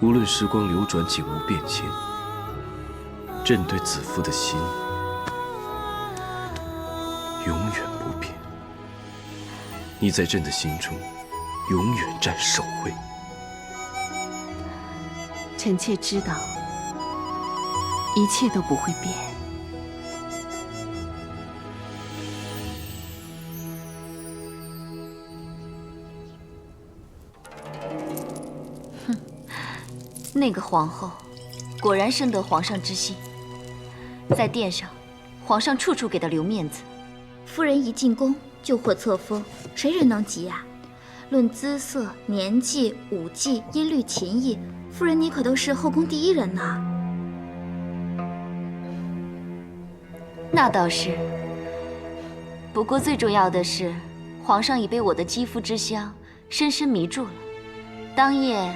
无论时光流转，景物变迁，朕对子父的心永远不变。你在朕的心中永远占首位。臣妾知道，一切都不会变。那个皇后，果然深得皇上之心。在殿上，皇上处处给她留面子。夫人一进宫就获册封，谁人能及啊？论姿色、年纪、舞技、音律、琴艺，夫人你可都是后宫第一人呐。那倒是。不过最重要的是，皇上已被我的肌肤之香深深迷住了。当夜，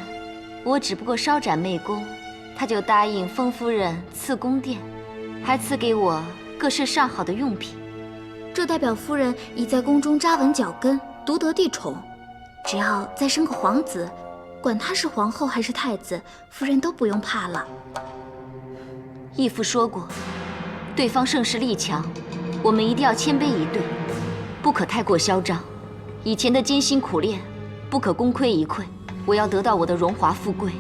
我只不过稍展媚功，他就答应封夫人赐宫殿，还赐给我各式上好的用品。这代表夫人已在宫中扎稳脚跟，独得帝宠。只要再生个皇子，管他是皇后还是太子，夫人都不用怕了。义父说过，对方盛世力强，我们一定要谦卑以对，不可太过嚣张。以前的艰辛苦练，不可功亏一篑。我要得到我的荣华富贵，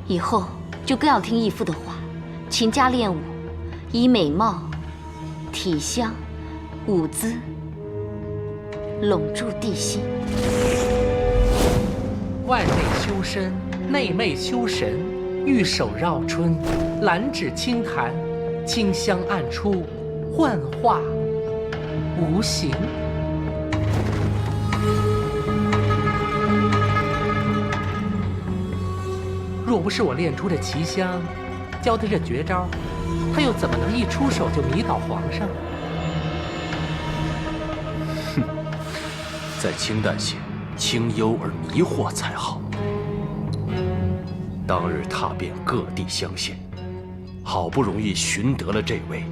以后就更要听义父的话，勤加练武，以美貌、体香、舞姿笼住帝心。外内修身，内媚修神，玉手绕春，兰芷轻弹，清香暗出，幻化无形。若不是我练出这奇香，教他这绝招，他又怎么能一出手就迷倒皇上？哼，再清淡些，清幽而迷惑才好。当日踏遍各地乡县，好不容易寻得了这位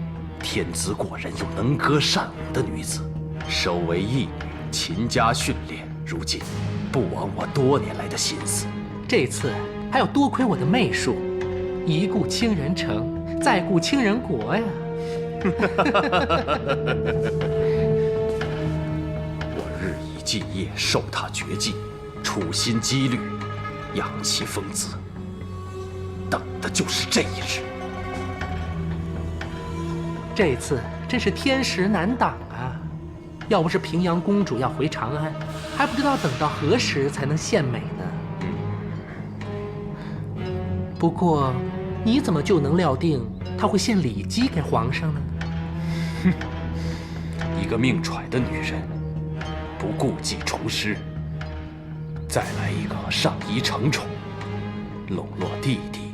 天资过人又能歌善舞的女子，收为义女，勤加训练。如今不枉我多年来的心思。这次还要多亏我的媚术，一顾倾人城，再顾倾人国呀！我日以继夜授他绝技，处心积虑，养其风姿，等的就是这一日。这次真是天时难挡啊！要不是平阳公主要回长安，还不知道等到何时才能献美呢。不过，你怎么就能料定她会献里姬给皇上呢？哼，一个命揣的女人，不顾忌重施，再来一个上衣承宠，笼络弟弟，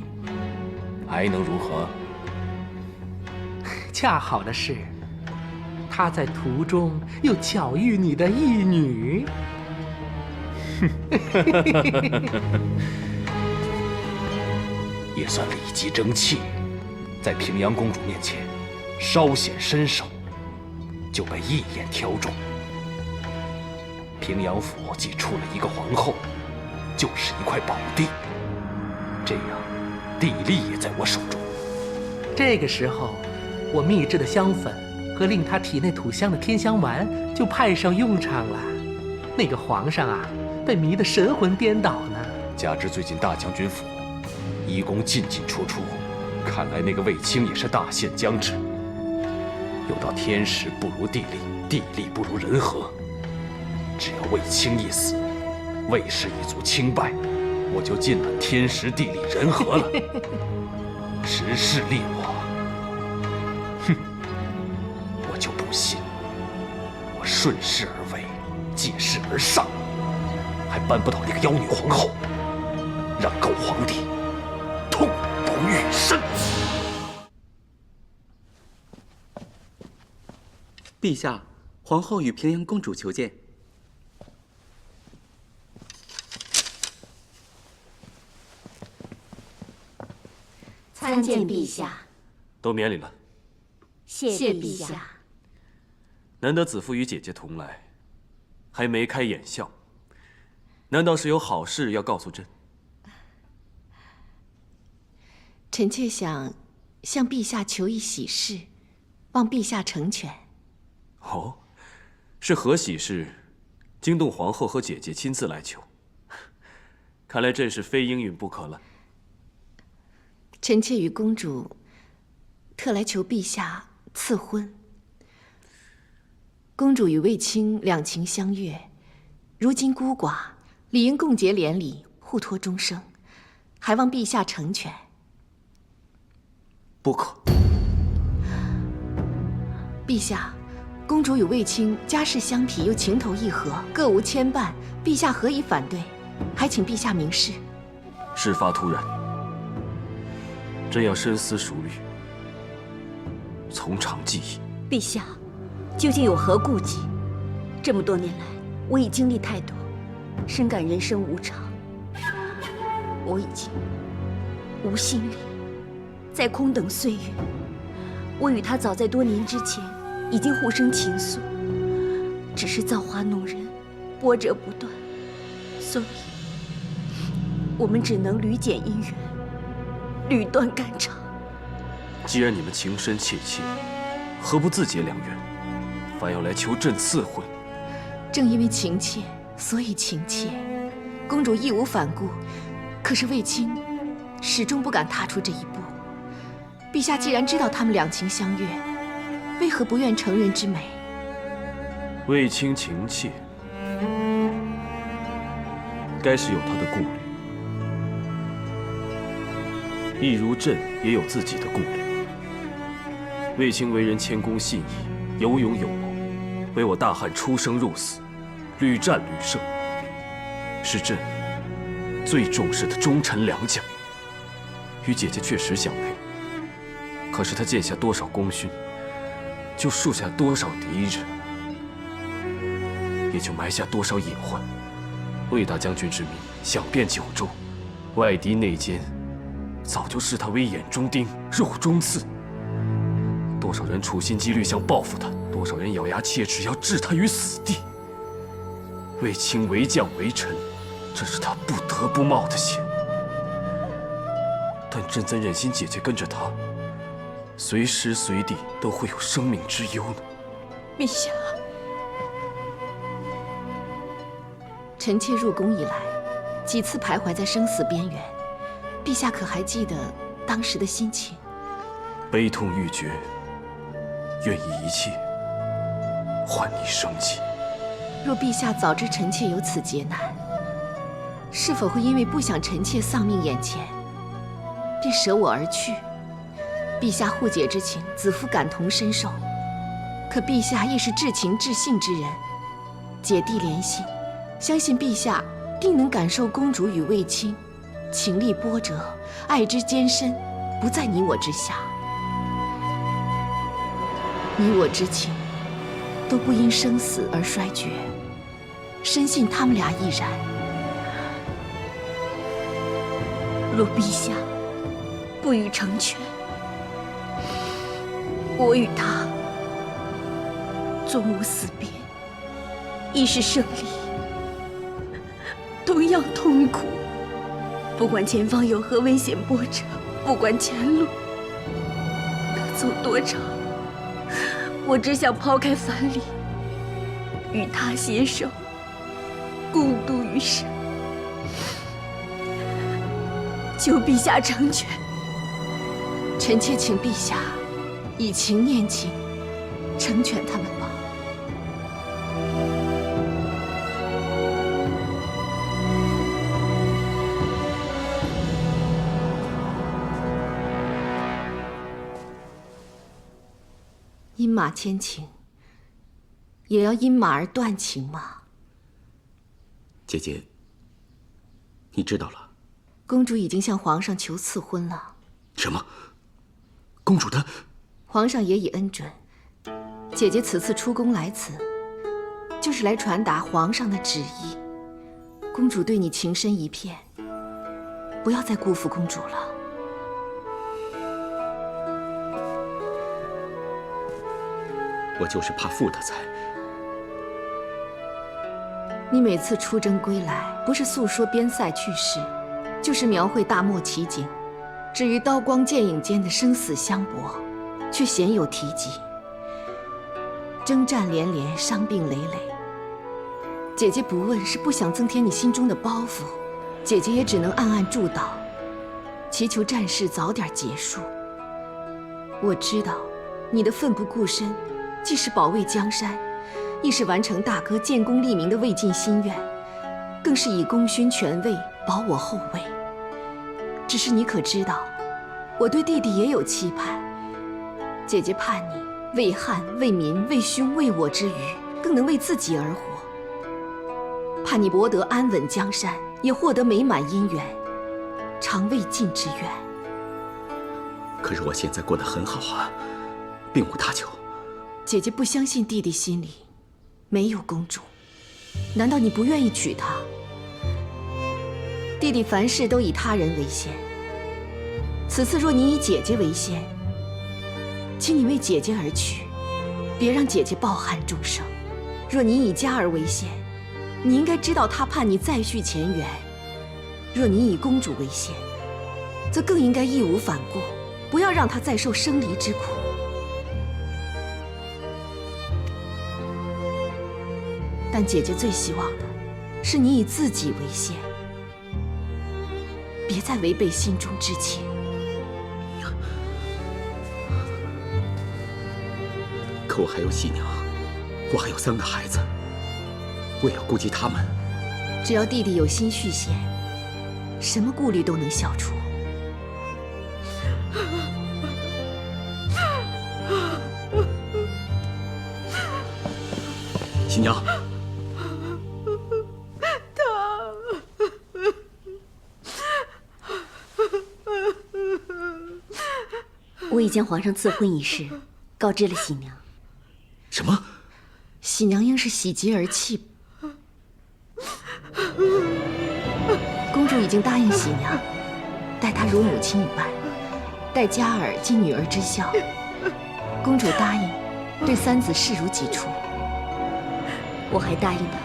还能如何？恰好的是，她在途中又巧遇你的义女。也算里姬争气，在平阳公主面前稍显身手，就被一眼挑中。平阳府既出了一个皇后，就是一块宝地，这样地利也在我手中。这个时候，我秘制的香粉和令她体内吐香的天香丸就派上用场了。那个皇上啊，被迷得神魂颠倒呢。加之最近大将军府移宫进进出出，看来那个卫青也是大限将至。有道天时不如地利，地利不如人和。只要卫青一死，卫氏一族清败，我就尽了天时地利人和了。时势利我，哼，我就不信我顺势而为，借势而上，还扳不倒那个妖女皇后，让狗皇帝痛不欲生。陛下，皇后与平阳公主求见。参见陛下。都免礼了。谢陛下。难得子父与姐姐同来，还眉开眼笑，难道是有好事要告诉朕？臣妾想向陛下求一喜事，望陛下成全。哦，是何喜事？惊动皇后和姐姐亲自来求，看来朕是非应允不可了。臣妾与公主特来求陛下赐婚。公主与卫青两情相悦，如今孤寡，理应共结连理，互托终生，还望陛下成全。不可。陛下，公主与卫青家世相匹，又情投意合，各无牵绊，陛下何以反对？还请陛下明示。事发突然，朕要深思熟虑，从长计议。陛下，究竟有何顾忌？这么多年来，我已经历太多，深感人生无常。我已经无心力再空等岁月。我与他早在多年之前已经互生情愫，只是造化弄人，波折不断，所以我们只能屡减姻缘，屡断肝肠。既然你们情深切切，何不自结良缘，反要来求朕赐婚？正因为情切，所以情切。公主义无反顾，可是卫青始终不敢踏出这一步。陛下既然知道他们两情相悦，为何不愿成人之美？卫青情切，该是有他的顾虑，亦如朕也有自己的顾虑。卫青为人谦恭信义，有勇有谋，为我大汉出生入死，屡战屡胜，是朕最重视的忠臣良将。与姐姐确实相配，可是他建下多少功勋，就树下多少敌人，也就埋下多少隐患。魏大将军之名响遍九州，外敌内奸早就视他为眼中钉、肉中刺。多少人处心积虑想报复他，多少人咬牙切齿要置他于死地。卫青为将为臣，这是他不得不冒的险。但朕怎忍心姐姐跟着他，随时随地都会有生命之忧呢？陛下，臣妾入宫以来，几次徘徊在生死边缘，陛下可还记得当时的心情？悲痛欲绝，愿以一切换你生机。若陛下早知臣妾有此劫难，是否会因为不想臣妾丧命眼前，便舍我而去？陛下护姐之情，子夫感同身受。可陛下亦是至情至性之人，姐弟连心，相信陛下定能感受公主与卫青情力波折，爱之艰深，不在你我之下。你我之情都不因生死而衰绝，深信他们俩亦然。若陛下不予成全，我与他终无死别，亦是胜利，同样痛苦。不管前方有何危险波折，不管前路可走多长，我只想抛开藩篱，与他携手，共度余生。求陛下成全。臣妾请陛下以情念情，成全他们吧。因马牵情，也要因马而断情吗？姐姐，你知道了？公主已经向皇上求赐婚了。什么？公主的？皇上也已恩准。姐姐此次出宫来此，就是来传达皇上的旨意。公主对你情深一片，不要再辜负公主了。我就是怕负他才。你每次出征归来，不是诉说边塞趣事，就是描绘大漠奇景，至于刀光剑影间的生死相搏，却鲜有提及。征战连连，伤病累累。姐姐不问是不想增添你心中的包袱，姐姐也只能暗暗祝祷，祈求战事早点结束。我知道，你的奋不顾身，既是保卫江山，亦是完成大哥建功立名的未尽心愿，更是以功勋权位保我后位。只是你可知道，我对弟弟也有期盼。姐姐盼你为汉、为民、为兄、为我之余，更能为自己而活。盼你博得安稳江山，也获得美满姻缘，偿未尽之愿。可是我现在过得很好啊，并无他求。姐姐不相信弟弟心里没有公主，难道你不愿意娶她？弟弟凡事都以他人为先，此次若你以姐姐为先，请你为姐姐而娶，别让姐姐抱憾终生。若你以家儿为先，你应该知道他盼你再续前缘；若你以公主为先，则更应该义无反顾，不要让她再受生离之苦。但姐姐最希望的是你以自己为先，别再违背心中之情。可我还有喜娘，我还有3个孩子，我也要顾及他们。只要弟弟有心续弦，什么顾虑都能消除。喜娘，我已将皇上赐婚一事告知了喜娘。什么？喜娘应是喜极而泣。公主已经答应喜娘，待她如母亲一般，待嘉儿尽女儿之孝。公主答应对3子视如己出。我还答应她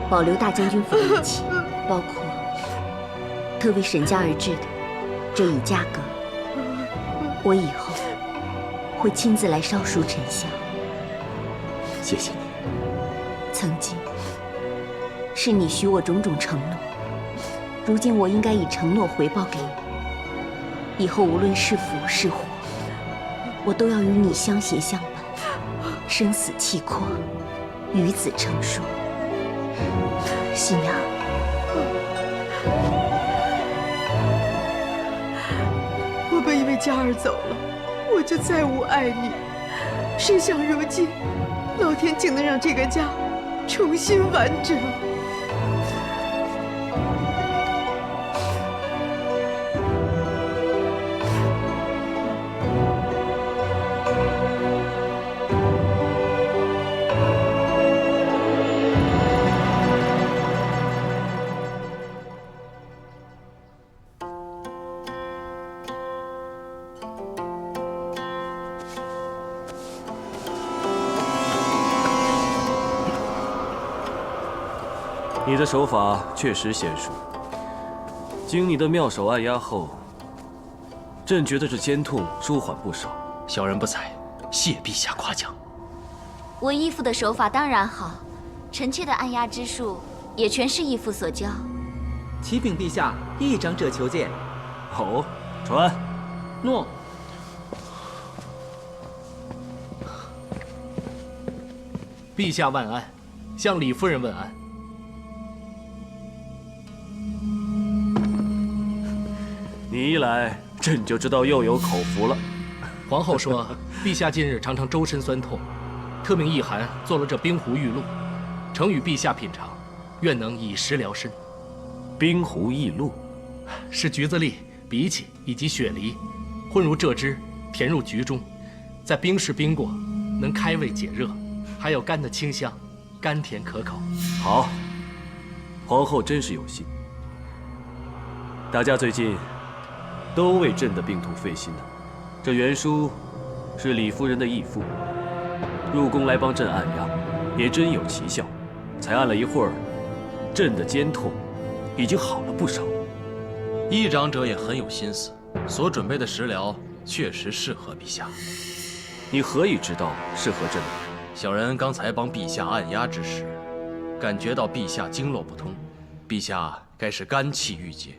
保留大将军府的一切，包括特为沈家而制的这一家阁。我以后会亲自来烧书沉香。谢谢你。曾经是你许我种种承诺，如今我应该以承诺回报给你。以后无论是福是祸，我都要与你相携相伴，生死契阔，与子成说。喜娘，我本以为嘉儿走了，我就再无爱女，谁想如今，老天竟能让这个家重新完整。你的手法确实娴熟，经你的妙手按压后，朕觉得这肩痛舒缓不少。小人不才，谢陛下夸奖。我义父的手法当然好，臣妾的按压之术也全是义父所教。启禀陛下，议长者求见。哦，传。诺。陛下万安，向李夫人问安。你一来，朕就知道又有口福了。皇后说，陛下近日常常周身酸痛，特命一寒做了这冰湖玉露，呈与陛下品尝，愿能以食疗身。冰湖玉露是橘子粒、荸荠以及雪梨，混入蔗汁，填入局中，在冰室冰过，能开胃解热，还有甘的清香，甘甜可口。好，皇后真是有心。大家最近都为朕的病痛费心呢。这袁叔是李夫人的义父，入宫来帮朕按压，也真有奇效。才按了一会儿，朕的肩痛已经好了不少。议长者也很有心思，所准备的食疗确实适合陛下。你何以知道适合朕？小人刚才帮陛下按压之时，感觉到陛下经络不通，陛下该是肝气郁结，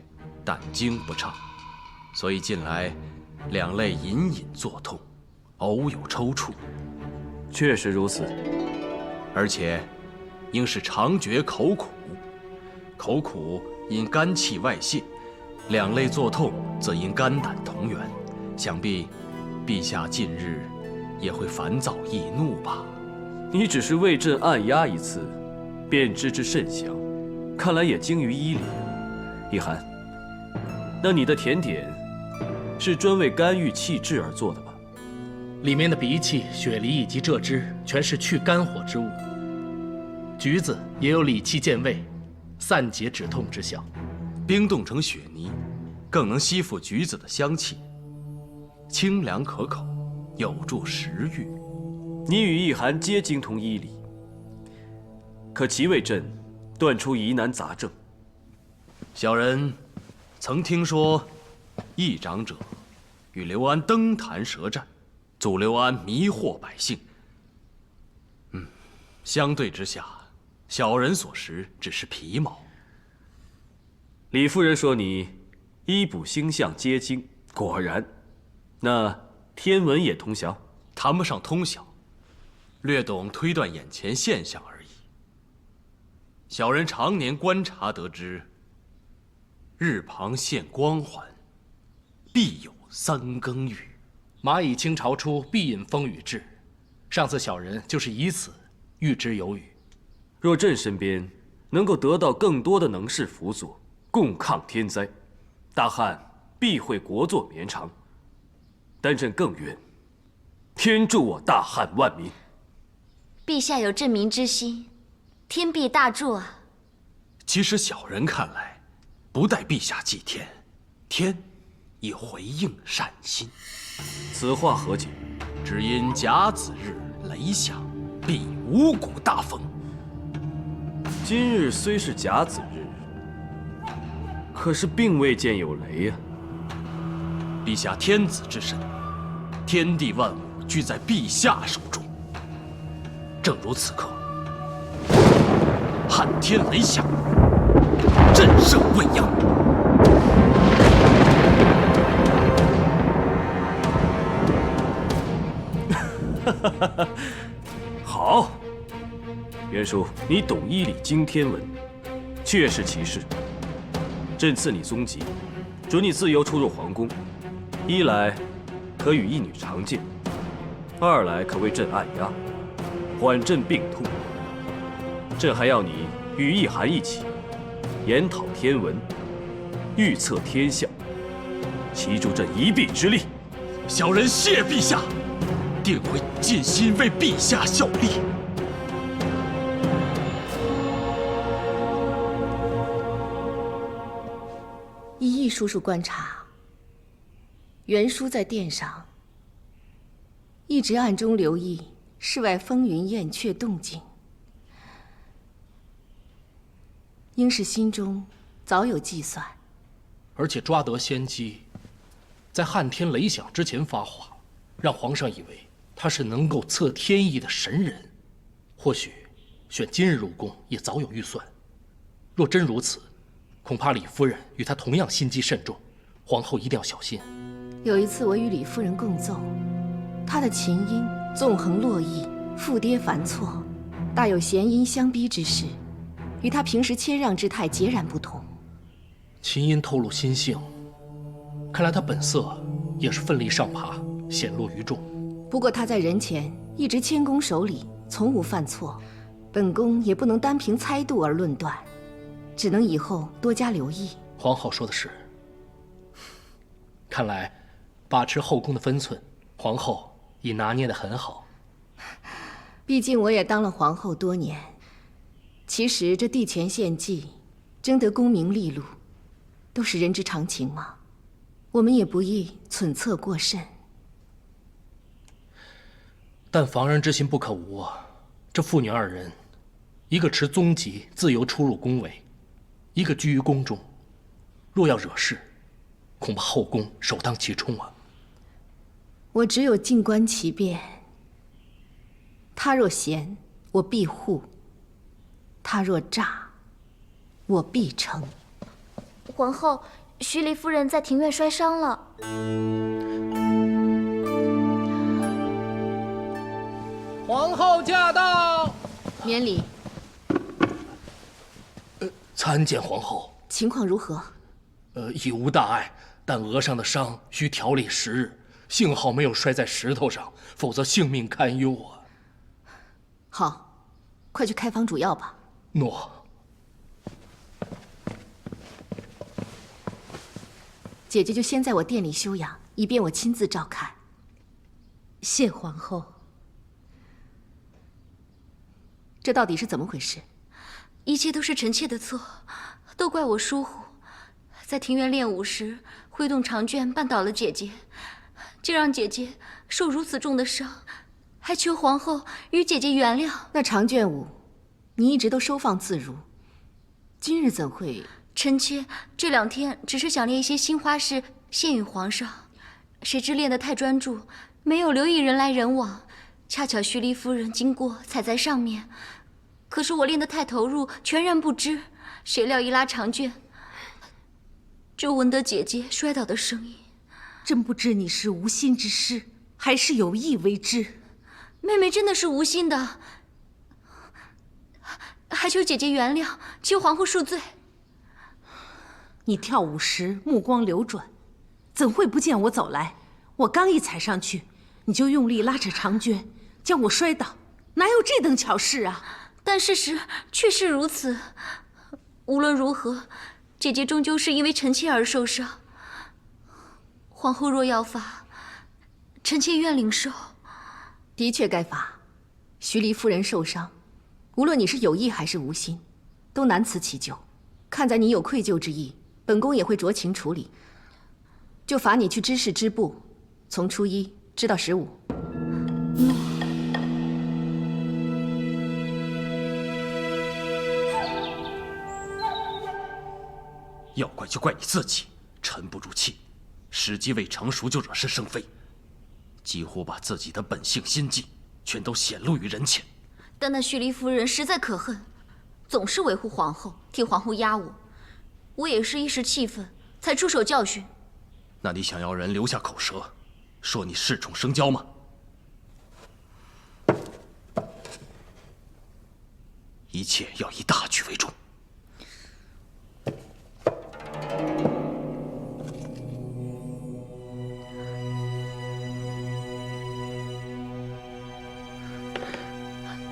胆经不畅，所以近来两肋隐隐作痛，偶有抽搐。确实如此，而且应是常觉口苦，口苦因肝气外泄，两肋作痛则因肝胆同源，想必陛下近日也会烦躁易怒吧？你只是为朕按压一次，便知之甚详，看来也精于医理。一涵，那你的甜点是专为肝郁气滞而做的吧？里面的荸荠、雪梨以及蔗汁全是去肝火之物，橘子也有理气健胃、散结止痛之效。冰冻成雪泥，更能吸附橘子的香气，清凉可口，有助食欲。你与一涵皆精通医理，可其为朕断出疑难杂症。小人曾听说，议长者与刘安登坛舌战，阻刘安迷惑百姓。相对之下，小人所识只是皮毛。李夫人说你医卜星象皆精，果然。那天文也通晓？谈不上通晓，略懂推断眼前现象而已。小人常年观察得知，日旁现光环，必有三更雨。蚂蚁倾巢出，必引风雨至。上次小人就是以此预知有雨。若朕身边能够得到更多的能士辅佐，共抗天灾，大汉必会国祚绵长。但朕更愿天助我大汉万民。陛下有振民之心，天必大助啊！其实小人看来，不待陛下祭天，天已回应善心。此话何解？只因甲子日雷响，必五谷大丰。今日虽是甲子日，可是并未见有雷呀。陛下天子之身，天地万物俱在陛下手中。正如此刻，撼天雷响，震慑未央。好，袁叔，你懂医理经天文，确是其事。朕赐你宗籍，准你自由出入皇宫。一来可与一女长见，二来可为朕按压，缓朕病痛。朕还要你与一涵一起研讨天文，预测天象，齐助朕一臂之力。小人谢陛下，定会尽心为陛下效力。依易叔叔观察，袁叔在殿上一直暗中留意室外风云燕雀动静，应是心中早有计算，而且抓得先机，在撼天雷响之前发话，让皇上以为他是能够测天意的神人。或许选今日入宫也早有预算。若真如此，恐怕李夫人与他同样心机慎重，皇后一定要小心。有一次我与李夫人共奏，她的琴音纵横落逸，复跌繁错，大有弦音相逼之势，与她平时谦让之态截然不同。琴音透露心性，看来她本色也是奋力上爬，显露于众。不过她在人前一直谦恭守礼，从无犯错，本宫也不能单凭猜度而论断，只能以后多加留意。皇后说的是，看来把持后宫的分寸，皇后已拿捏得很好。毕竟我也当了皇后多年，其实这帝前献祭，争得功名利禄，都是人之常情嘛。我们也不宜忖测过甚。但防人之心不可无啊！这父女二人，一个持宗籍自由出入宫闱，一个居于宫中，若要惹事，恐怕后宫首当其冲啊。我只有静观其变。他若贤，我必护；他若诈，我必成。皇后，徐黎夫人在庭院摔伤了。皇后驾到！免礼。参见皇后。情况如何？已无大碍，但额上的伤需调理10日。幸好没有摔在石头上，否则性命堪忧啊。好，快去开房煮药吧。诺。姐姐就先在我店里休养，以便我亲自照看。谢皇后。这到底是怎么回事？一切都是臣妾的错，都怪我疏忽，在庭院练武时挥动长卷绊倒了姐姐，竟让姐姐受如此重的伤，还求皇后与姐姐原谅。那长卷舞，你一直都收放自如，今日怎会？臣妾这2天只是想练一些新花式献与皇上，谁知练得太专注，没有留意人来人往，恰巧徐黎夫人经过踩在上面，可是我练得太投入，全然不知，谁料一拉长卷，就闻得姐姐摔倒的声音。真不知你是无心之失，还是有意为之。妹妹真的是无心的，还求姐姐原谅，求皇后恕罪。你跳舞时目光流转，怎会不见我走来？我刚一踩上去，你就用力拉扯长卷，将我摔倒，哪有这等巧事啊？但事实确是如此。无论如何，姐姐终究是因为臣妾而受伤。皇后若要罚，臣妾愿领受。的确该罚。徐黎夫人受伤，无论你是有意还是无心，都难辞其咎。看在你有愧疚之意，本宫也会酌情处理，就罚你去知事支部，从初1知到15。要怪就怪你自己，沉不住气，时机未成熟就惹是生非，几乎把自己的本性心计全都显露于人前。但那徐黎夫人实在可恨，总是维护皇后，替皇后压我。我也是一时气愤，才出手教训。那你想要人留下口舌，说你恃宠生骄吗？一切要以大局为重。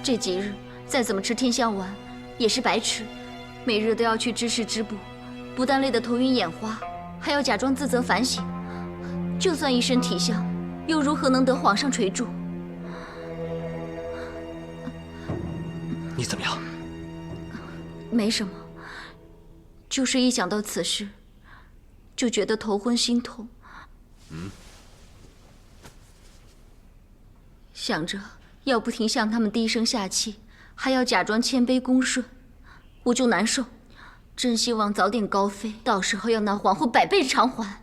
这几日再怎么吃天香丸，也是白吃。每日都要去知事支部，不但累得头晕眼花，还要假装自责反省。就算一身体香，又如何能得皇上垂注？你怎么样？没什么，就是一想到此事，就觉得头昏心痛。想着要不停向他们低声下气，还要假装谦卑恭顺，我就难受。真希望早点高飞，到时候要拿皇后100倍偿还。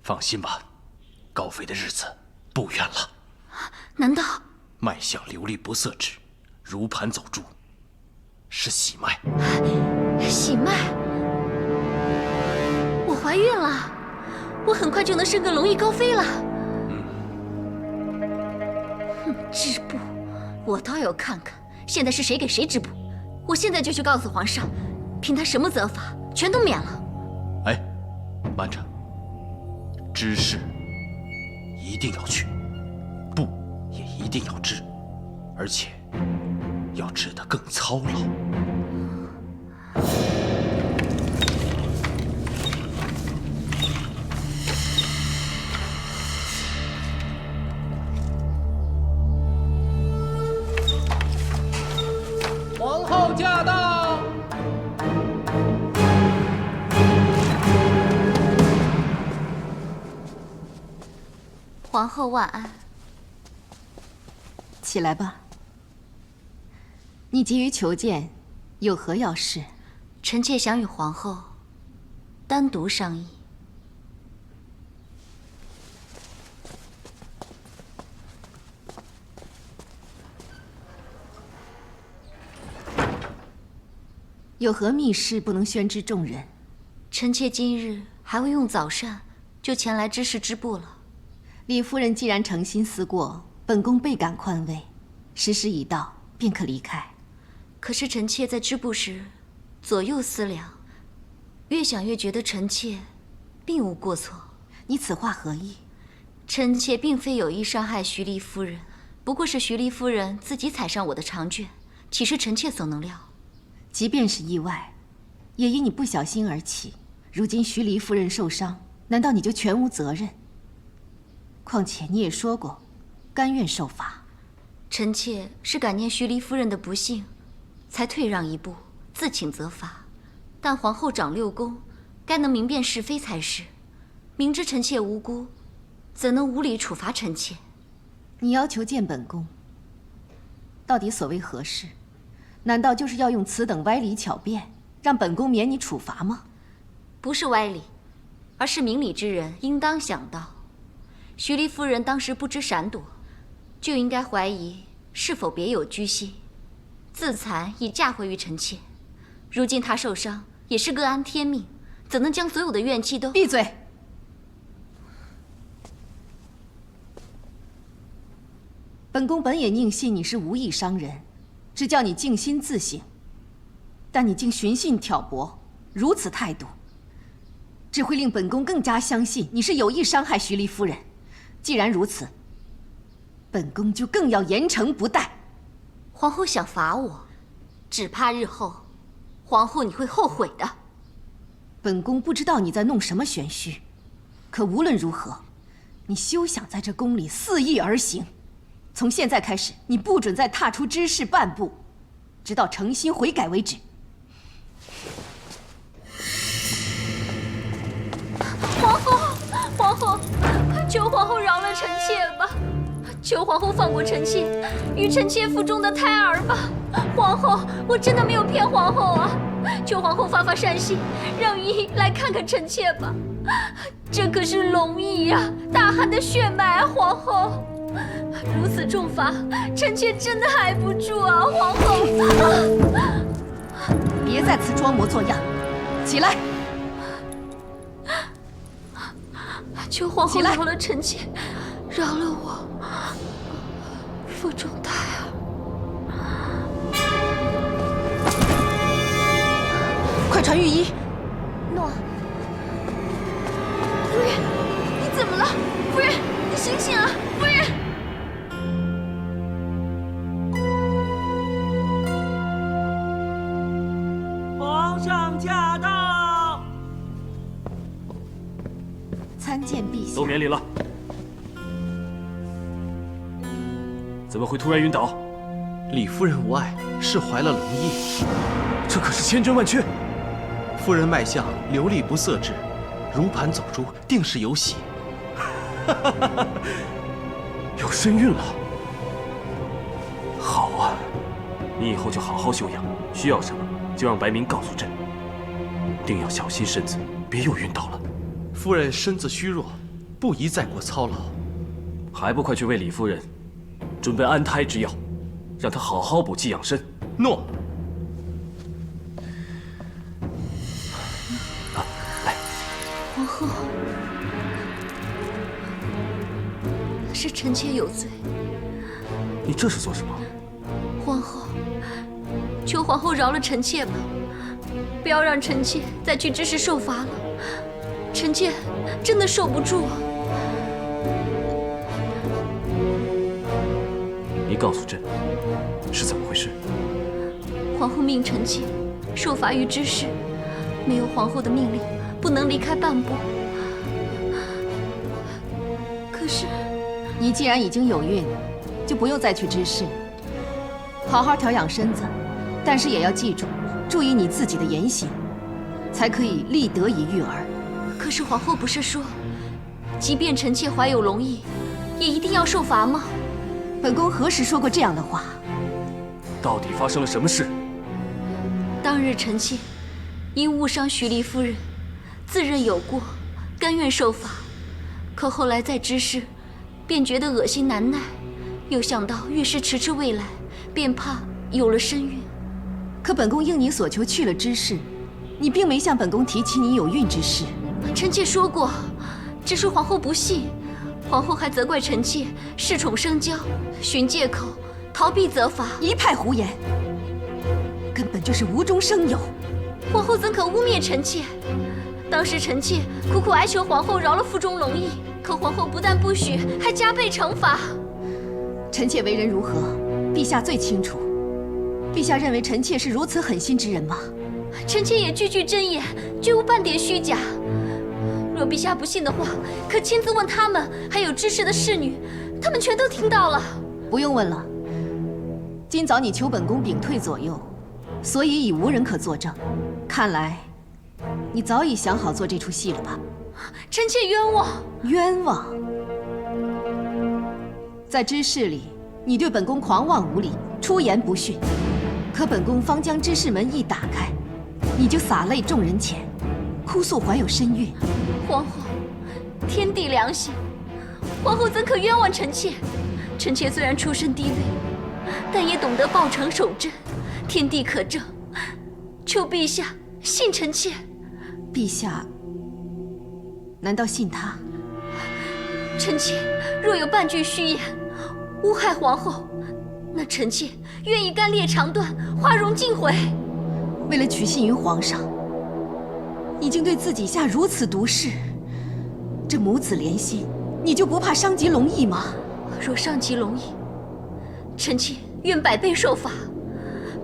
放心吧，高飞的日子不远了。难道脉象流利不色之，如盘走珠，是喜脉。喜脉？我怀孕了，我很快就能生个龙翼高飞了。织布，我倒要看看现在是谁给谁织布。我现在就去告诉皇上，凭他什么责罚，全都免了。哎，慢着，知事一定要去，布也一定要织，而且要织得更操劳。皇后驾到！皇后晚安。起来吧。你急于求见，有何要事？臣妾想与皇后单独商议。有何密事不能宣知众人？臣妾今日还会用早膳，就前来知事之部了。李夫人既然诚心思过，本宫倍感宽慰。时时已到，便可离开。可是臣妾在织布时，左右思量，越想越觉得臣妾并无过错。你此话何意？臣妾并非有意伤害徐黎夫人，不过是徐黎夫人自己踩上我的长卷，岂是臣妾所能料？即便是意外，也因你不小心而起。如今徐黎夫人受伤，难道你就全无责任？况且你也说过，甘愿受罚。臣妾是感念徐黎夫人的不幸，才退让一步，自请责罚。但皇后掌六宫，该能明辨是非才是。明知臣妾无辜，怎能无理处罚臣妾？你要求见本宫，到底所谓何事？难道就是要用此等歪理巧辩，让本宫免你处罚吗？不是歪理，而是明理之人应当想到，徐黎夫人当时不知闪躲，就应该怀疑是否别有居心，自残以嫁祸于臣妾。如今她受伤，也是各安天命，怎能将所有的怨气都……闭嘴！本宫本也宁信你是无意伤人，只叫你静心自省。但你竟寻衅挑拨，如此态度，只会令本宫更加相信你是有意伤害徐黎夫人。既然如此，本宫就更要严惩不贷。皇后想罚我，只怕日后，皇后你会后悔的。本宫不知道你在弄什么玄虚，可无论如何，你休想在这宫里肆意而行。从现在开始，你不准再踏出知事半步，直到诚心悔改为止。皇后，皇后，求皇后饶了臣妾吧！求皇后放过臣妾，与臣妾腹中的胎儿吧！皇后，我真的没有骗皇后啊！求皇后发发善心，让御医来看看臣妾吧。这可是龙裔呀，大汗的血脉啊！皇后，如此重罚，臣妾真的挨不住啊！皇后，别在此装模作样，起来！求皇后饶了臣妾，饶了我腹中胎儿。快传御医！诺。夫人，你怎么了？夫人，你醒醒啊！夫人。皇上驾到！参见陛下。都免礼了。怎么会突然晕倒？李夫人无碍，是怀了龙裔。这可是千真万确。夫人脉象流利不色之，如盘走珠，定是有喜。有身孕了。好啊，你以后就好好休养，需要什么就让白明告诉朕。定要小心身子，别又晕倒了。夫人身子虚弱，不宜再过操劳。还不快去为李夫人准备安胎之药，让她好好补气养身。诺。来，皇后，是臣妾有罪。你这是做什么？皇后，求皇后饶了臣妾吧，不要让臣妾再去知事受罚了。臣妾真的受不住啊！你告诉朕，是怎么回事？皇后命臣妾受罚于知事，没有皇后的命令，不能离开半步。可是，你既然已经有孕，就不用再去知事，好好调养身子，但是也要记住，注意你自己的言行，才可以立得以育儿。可是皇后不是说，即便臣妾怀有龙裔，也一定要受罚吗？本宫何时说过这样的话？到底发生了什么事？当日臣妾因误伤徐黎夫人，自认有过，甘愿受罚。可后来在知事，便觉得恶心难耐，又想到御史迟迟未来，便怕有了身孕。可本宫应你所求去了知事，你并没向本宫提起你有孕之事。臣妾说过，只是皇后不信。皇后还责怪臣妾恃宠生骄，寻借口逃避责罚，一派胡言，根本就是无中生有。皇后怎可污蔑臣妾？当时臣妾苦苦哀求皇后饶了腹中龙裔，可皇后不但不许，还加倍惩罚。臣妾为人如何，陛下最清楚。陛下认为臣妾是如此狠心之人吗？臣妾也句句真言，绝无半点虚假。若陛下不信的话，可亲自问他们，还有知事的侍女，他们全都听到了。不用问了。今早你求本宫屏退左右，所以已无人可作证。看来，你早已想好做这出戏了吧？臣妾冤枉！冤枉！在知事里，你对本宫狂妄无礼，出言不逊。可本宫方将知事门一打开，你就洒泪众人前，哭诉怀有身孕。皇后，天地良心，皇后怎可冤枉臣妾？臣妾虽然出身低微，但也懂得报城守贞，天地可证。求陛下信臣妾。陛下难道信他？臣妾若有半句虚言，诬害皇后，那臣妾愿意干裂肠断，花容尽毁。为了取信于皇上，已经对自己下如此毒誓，这母子连心，你就不怕伤及龙裔吗？若伤及龙裔，臣妾愿百倍受罚。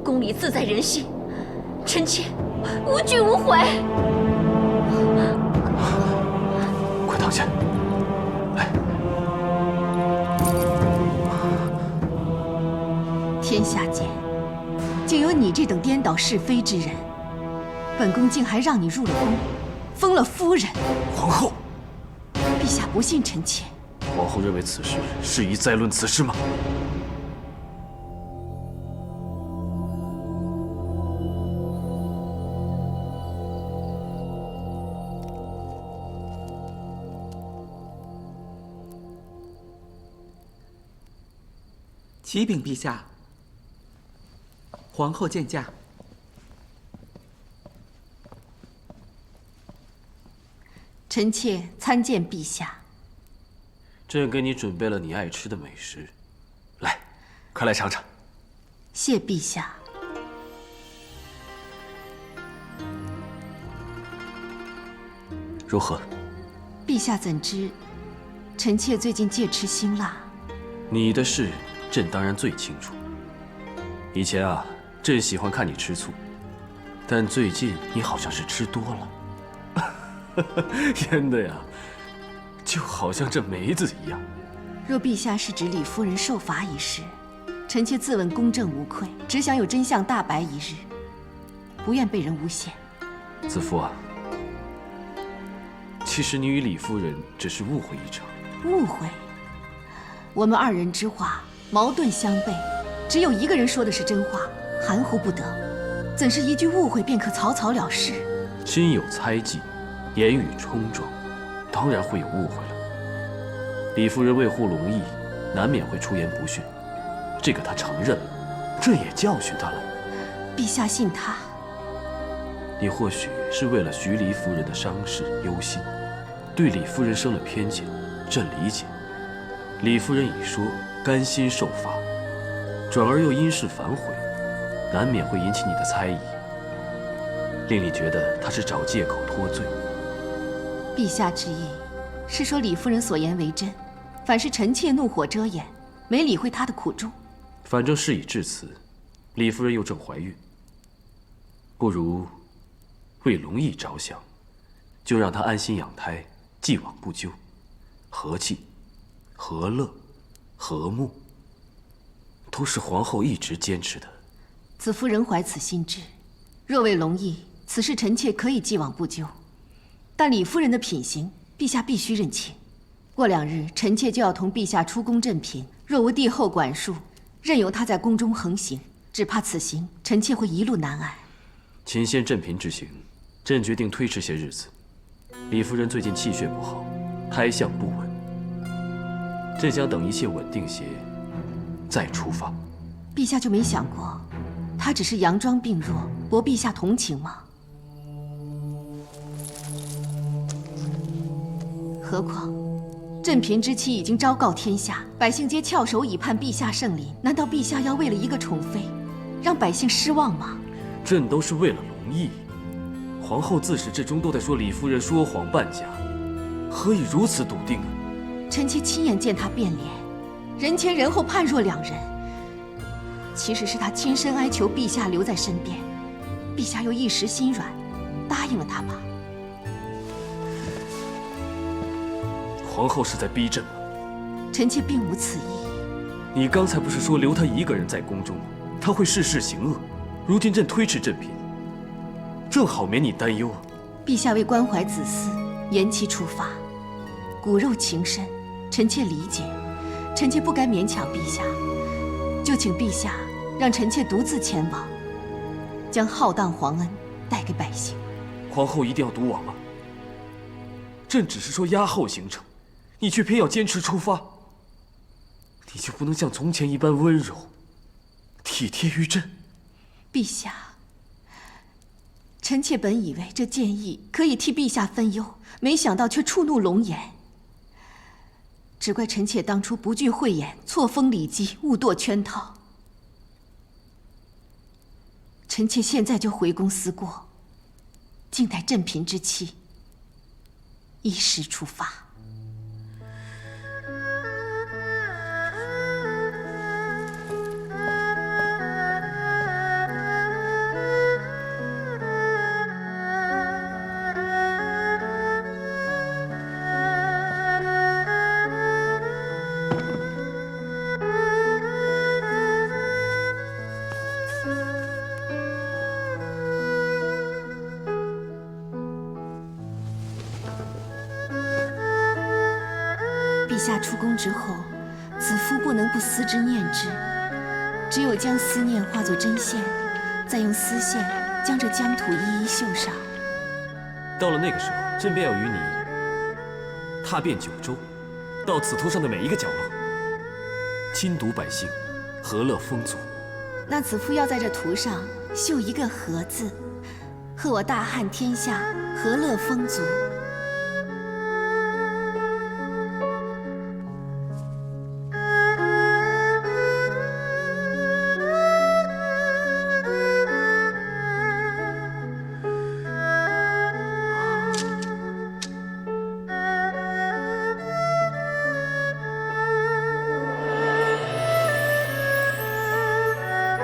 公理自在人心，臣妾无惧无悔。快躺下，来。天下间，竟有你这等颠倒是非之人，本宫竟还让你入了宫，封了夫人。皇后，陛下不信臣妾。皇后认为此事适宜再论此事吗？启禀陛下，皇后见驾。臣妾参见陛下。朕给你准备了你爱吃的美食，来，快来尝尝。谢陛下。如何？陛下怎知臣妾最近戒吃辛辣？你的事，朕当然最清楚。以前啊，朕喜欢看你吃醋，但最近你好像是吃多了，腌的呀，就好像这梅子一样。若陛下是指李夫人受罚一事，臣妾自问公正无愧，只想有真相大白一日，不愿被人诬陷。子夫啊，其实你与李夫人只是误会一场。误会？我们二人之话矛盾相悖，只有一个人说的是真话，含糊不得，怎是一句误会便可草草了事？心有猜忌，言语冲撞，当然会有误会了。李夫人为护龙裔，难免会出言不逊，这个她承认了，朕也教训她了。陛下信她。你或许是为了徐黎夫人的伤势忧心，对李夫人生了偏见，朕理解。李夫人已说甘心受罚，转而又因事反悔，难免会引起你的猜疑，令你觉得她是找借口脱罪。陛下之意是说李夫人所言为真，反是臣妾怒火遮掩，没理会她的苦衷。反正事已至此，李夫人又正怀孕，不如为龙裔着想，就让她安心养胎，既往不咎，和气、和乐、和睦，都是皇后一直坚持的。子夫人怀此心志，若为龙裔，此事臣妾可以既往不咎。但李夫人的品行，陛下必须认清。过2日，臣妾就要同陛下出宫镇嫔，若无帝后管束，任由她在宫中横行，只怕此行臣妾会一路难挨。秦县镇嫔之行，朕决定推迟些日子。李夫人最近气血不好，胎象不稳，朕想等一切稳定些，再出发。陛下就没想过，他只是佯装病弱，博陛下同情吗？何况，振平之妻已经昭告天下，百姓皆翘首以盼陛下圣临。难道陛下要为了一个宠妃，让百姓失望吗？朕都是为了龙毅。皇后自始至终都在说李夫人说谎扮假，何以如此笃定啊？臣妾亲眼见她变脸，人前人后判若两人。其实是她亲身哀求陛下留在身边，陛下又一时心软，答应了她吧。皇后是在逼朕吗？臣妾并无此意。你刚才不是说留她一个人在宫中吗？她会事事行恶。如今朕推迟振平，正好免你担忧啊。陛下为关怀子嗣，延期出发，骨肉情深，臣妾理解。臣妾不该勉强陛下，就请陛下让臣妾独自前往，将浩荡皇恩带给百姓。皇后一定要独往吗？朕只是说压后行程，你却偏要坚持出发。你就不能像从前一般温柔、体贴于朕？陛下，臣妾本以为这建议可以替陛下分忧，没想到却触怒龙颜。只怪臣妾当初不惧慧眼，错封礼机，误堕圈套。臣妾现在就回宫思过，静待振平之期，一时出发。陛下出宫之后，子夫不能不思之念之，只有将思念化作针线，再用丝线将这疆土一一绣上。到了那个时候，朕便要与你踏遍九州，到此图上的每一个角落，亲睹百姓，和乐丰足。那子夫要在这图上绣一个“和”字，贺我大汉天下，和乐丰足。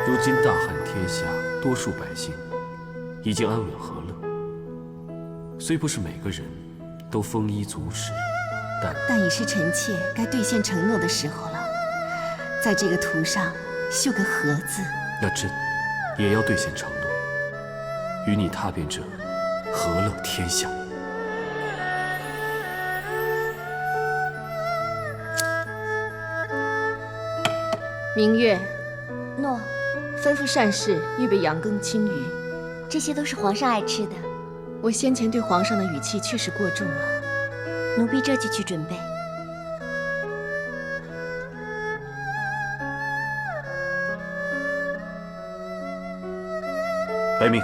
如今大汉天下，多数百姓已经安稳和乐。虽不是每个人都丰衣足食，但已是臣妾该兑现承诺的时候了。在这个图上绣个“和”字，那朕也要兑现承诺，与你踏遍这和乐天下。明月，诺，吩咐善侍预备羊羹青鱼，这些都是皇上爱吃的。我先前对皇上的语气确实过重了，奴婢这就去准备。白明，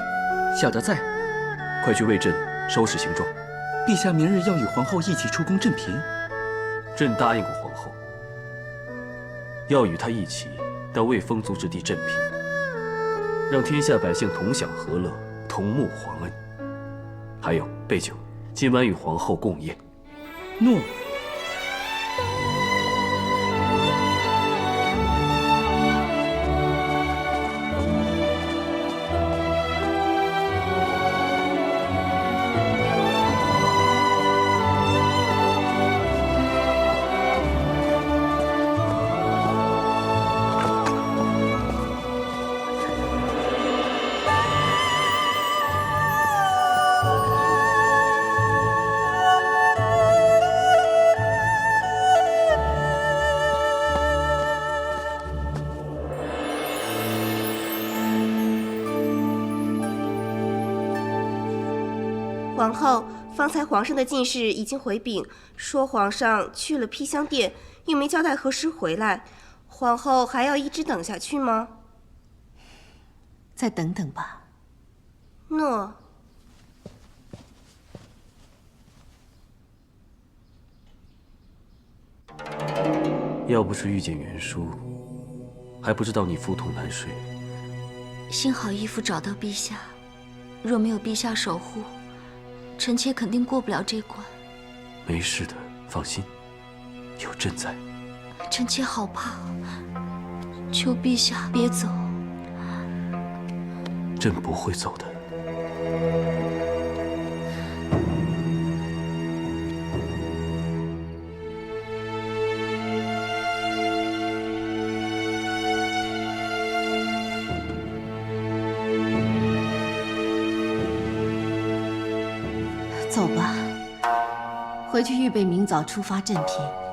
小的在。快去为朕收拾行装。陛下明日要与皇后一起出宫振平。朕答应过皇后，要与她一起到未丰足之地振平，让天下百姓同享和乐，同沐皇恩。还有备酒，今晚与皇后共宴。诺。皇后，方才皇上的进士已经回禀，说皇上去了披香殿，又没交代何时回来。皇后还要一直等下去吗？再等等吧。诺。要不是遇见袁叔，还不知道你腹痛难睡。幸好义父找到陛下，若没有陛下守护，臣妾肯定过不了这关。没事的，放心，有朕在。臣妾好怕，求陛下别走。朕不会走的。走吧，回去预备明早出发镇平。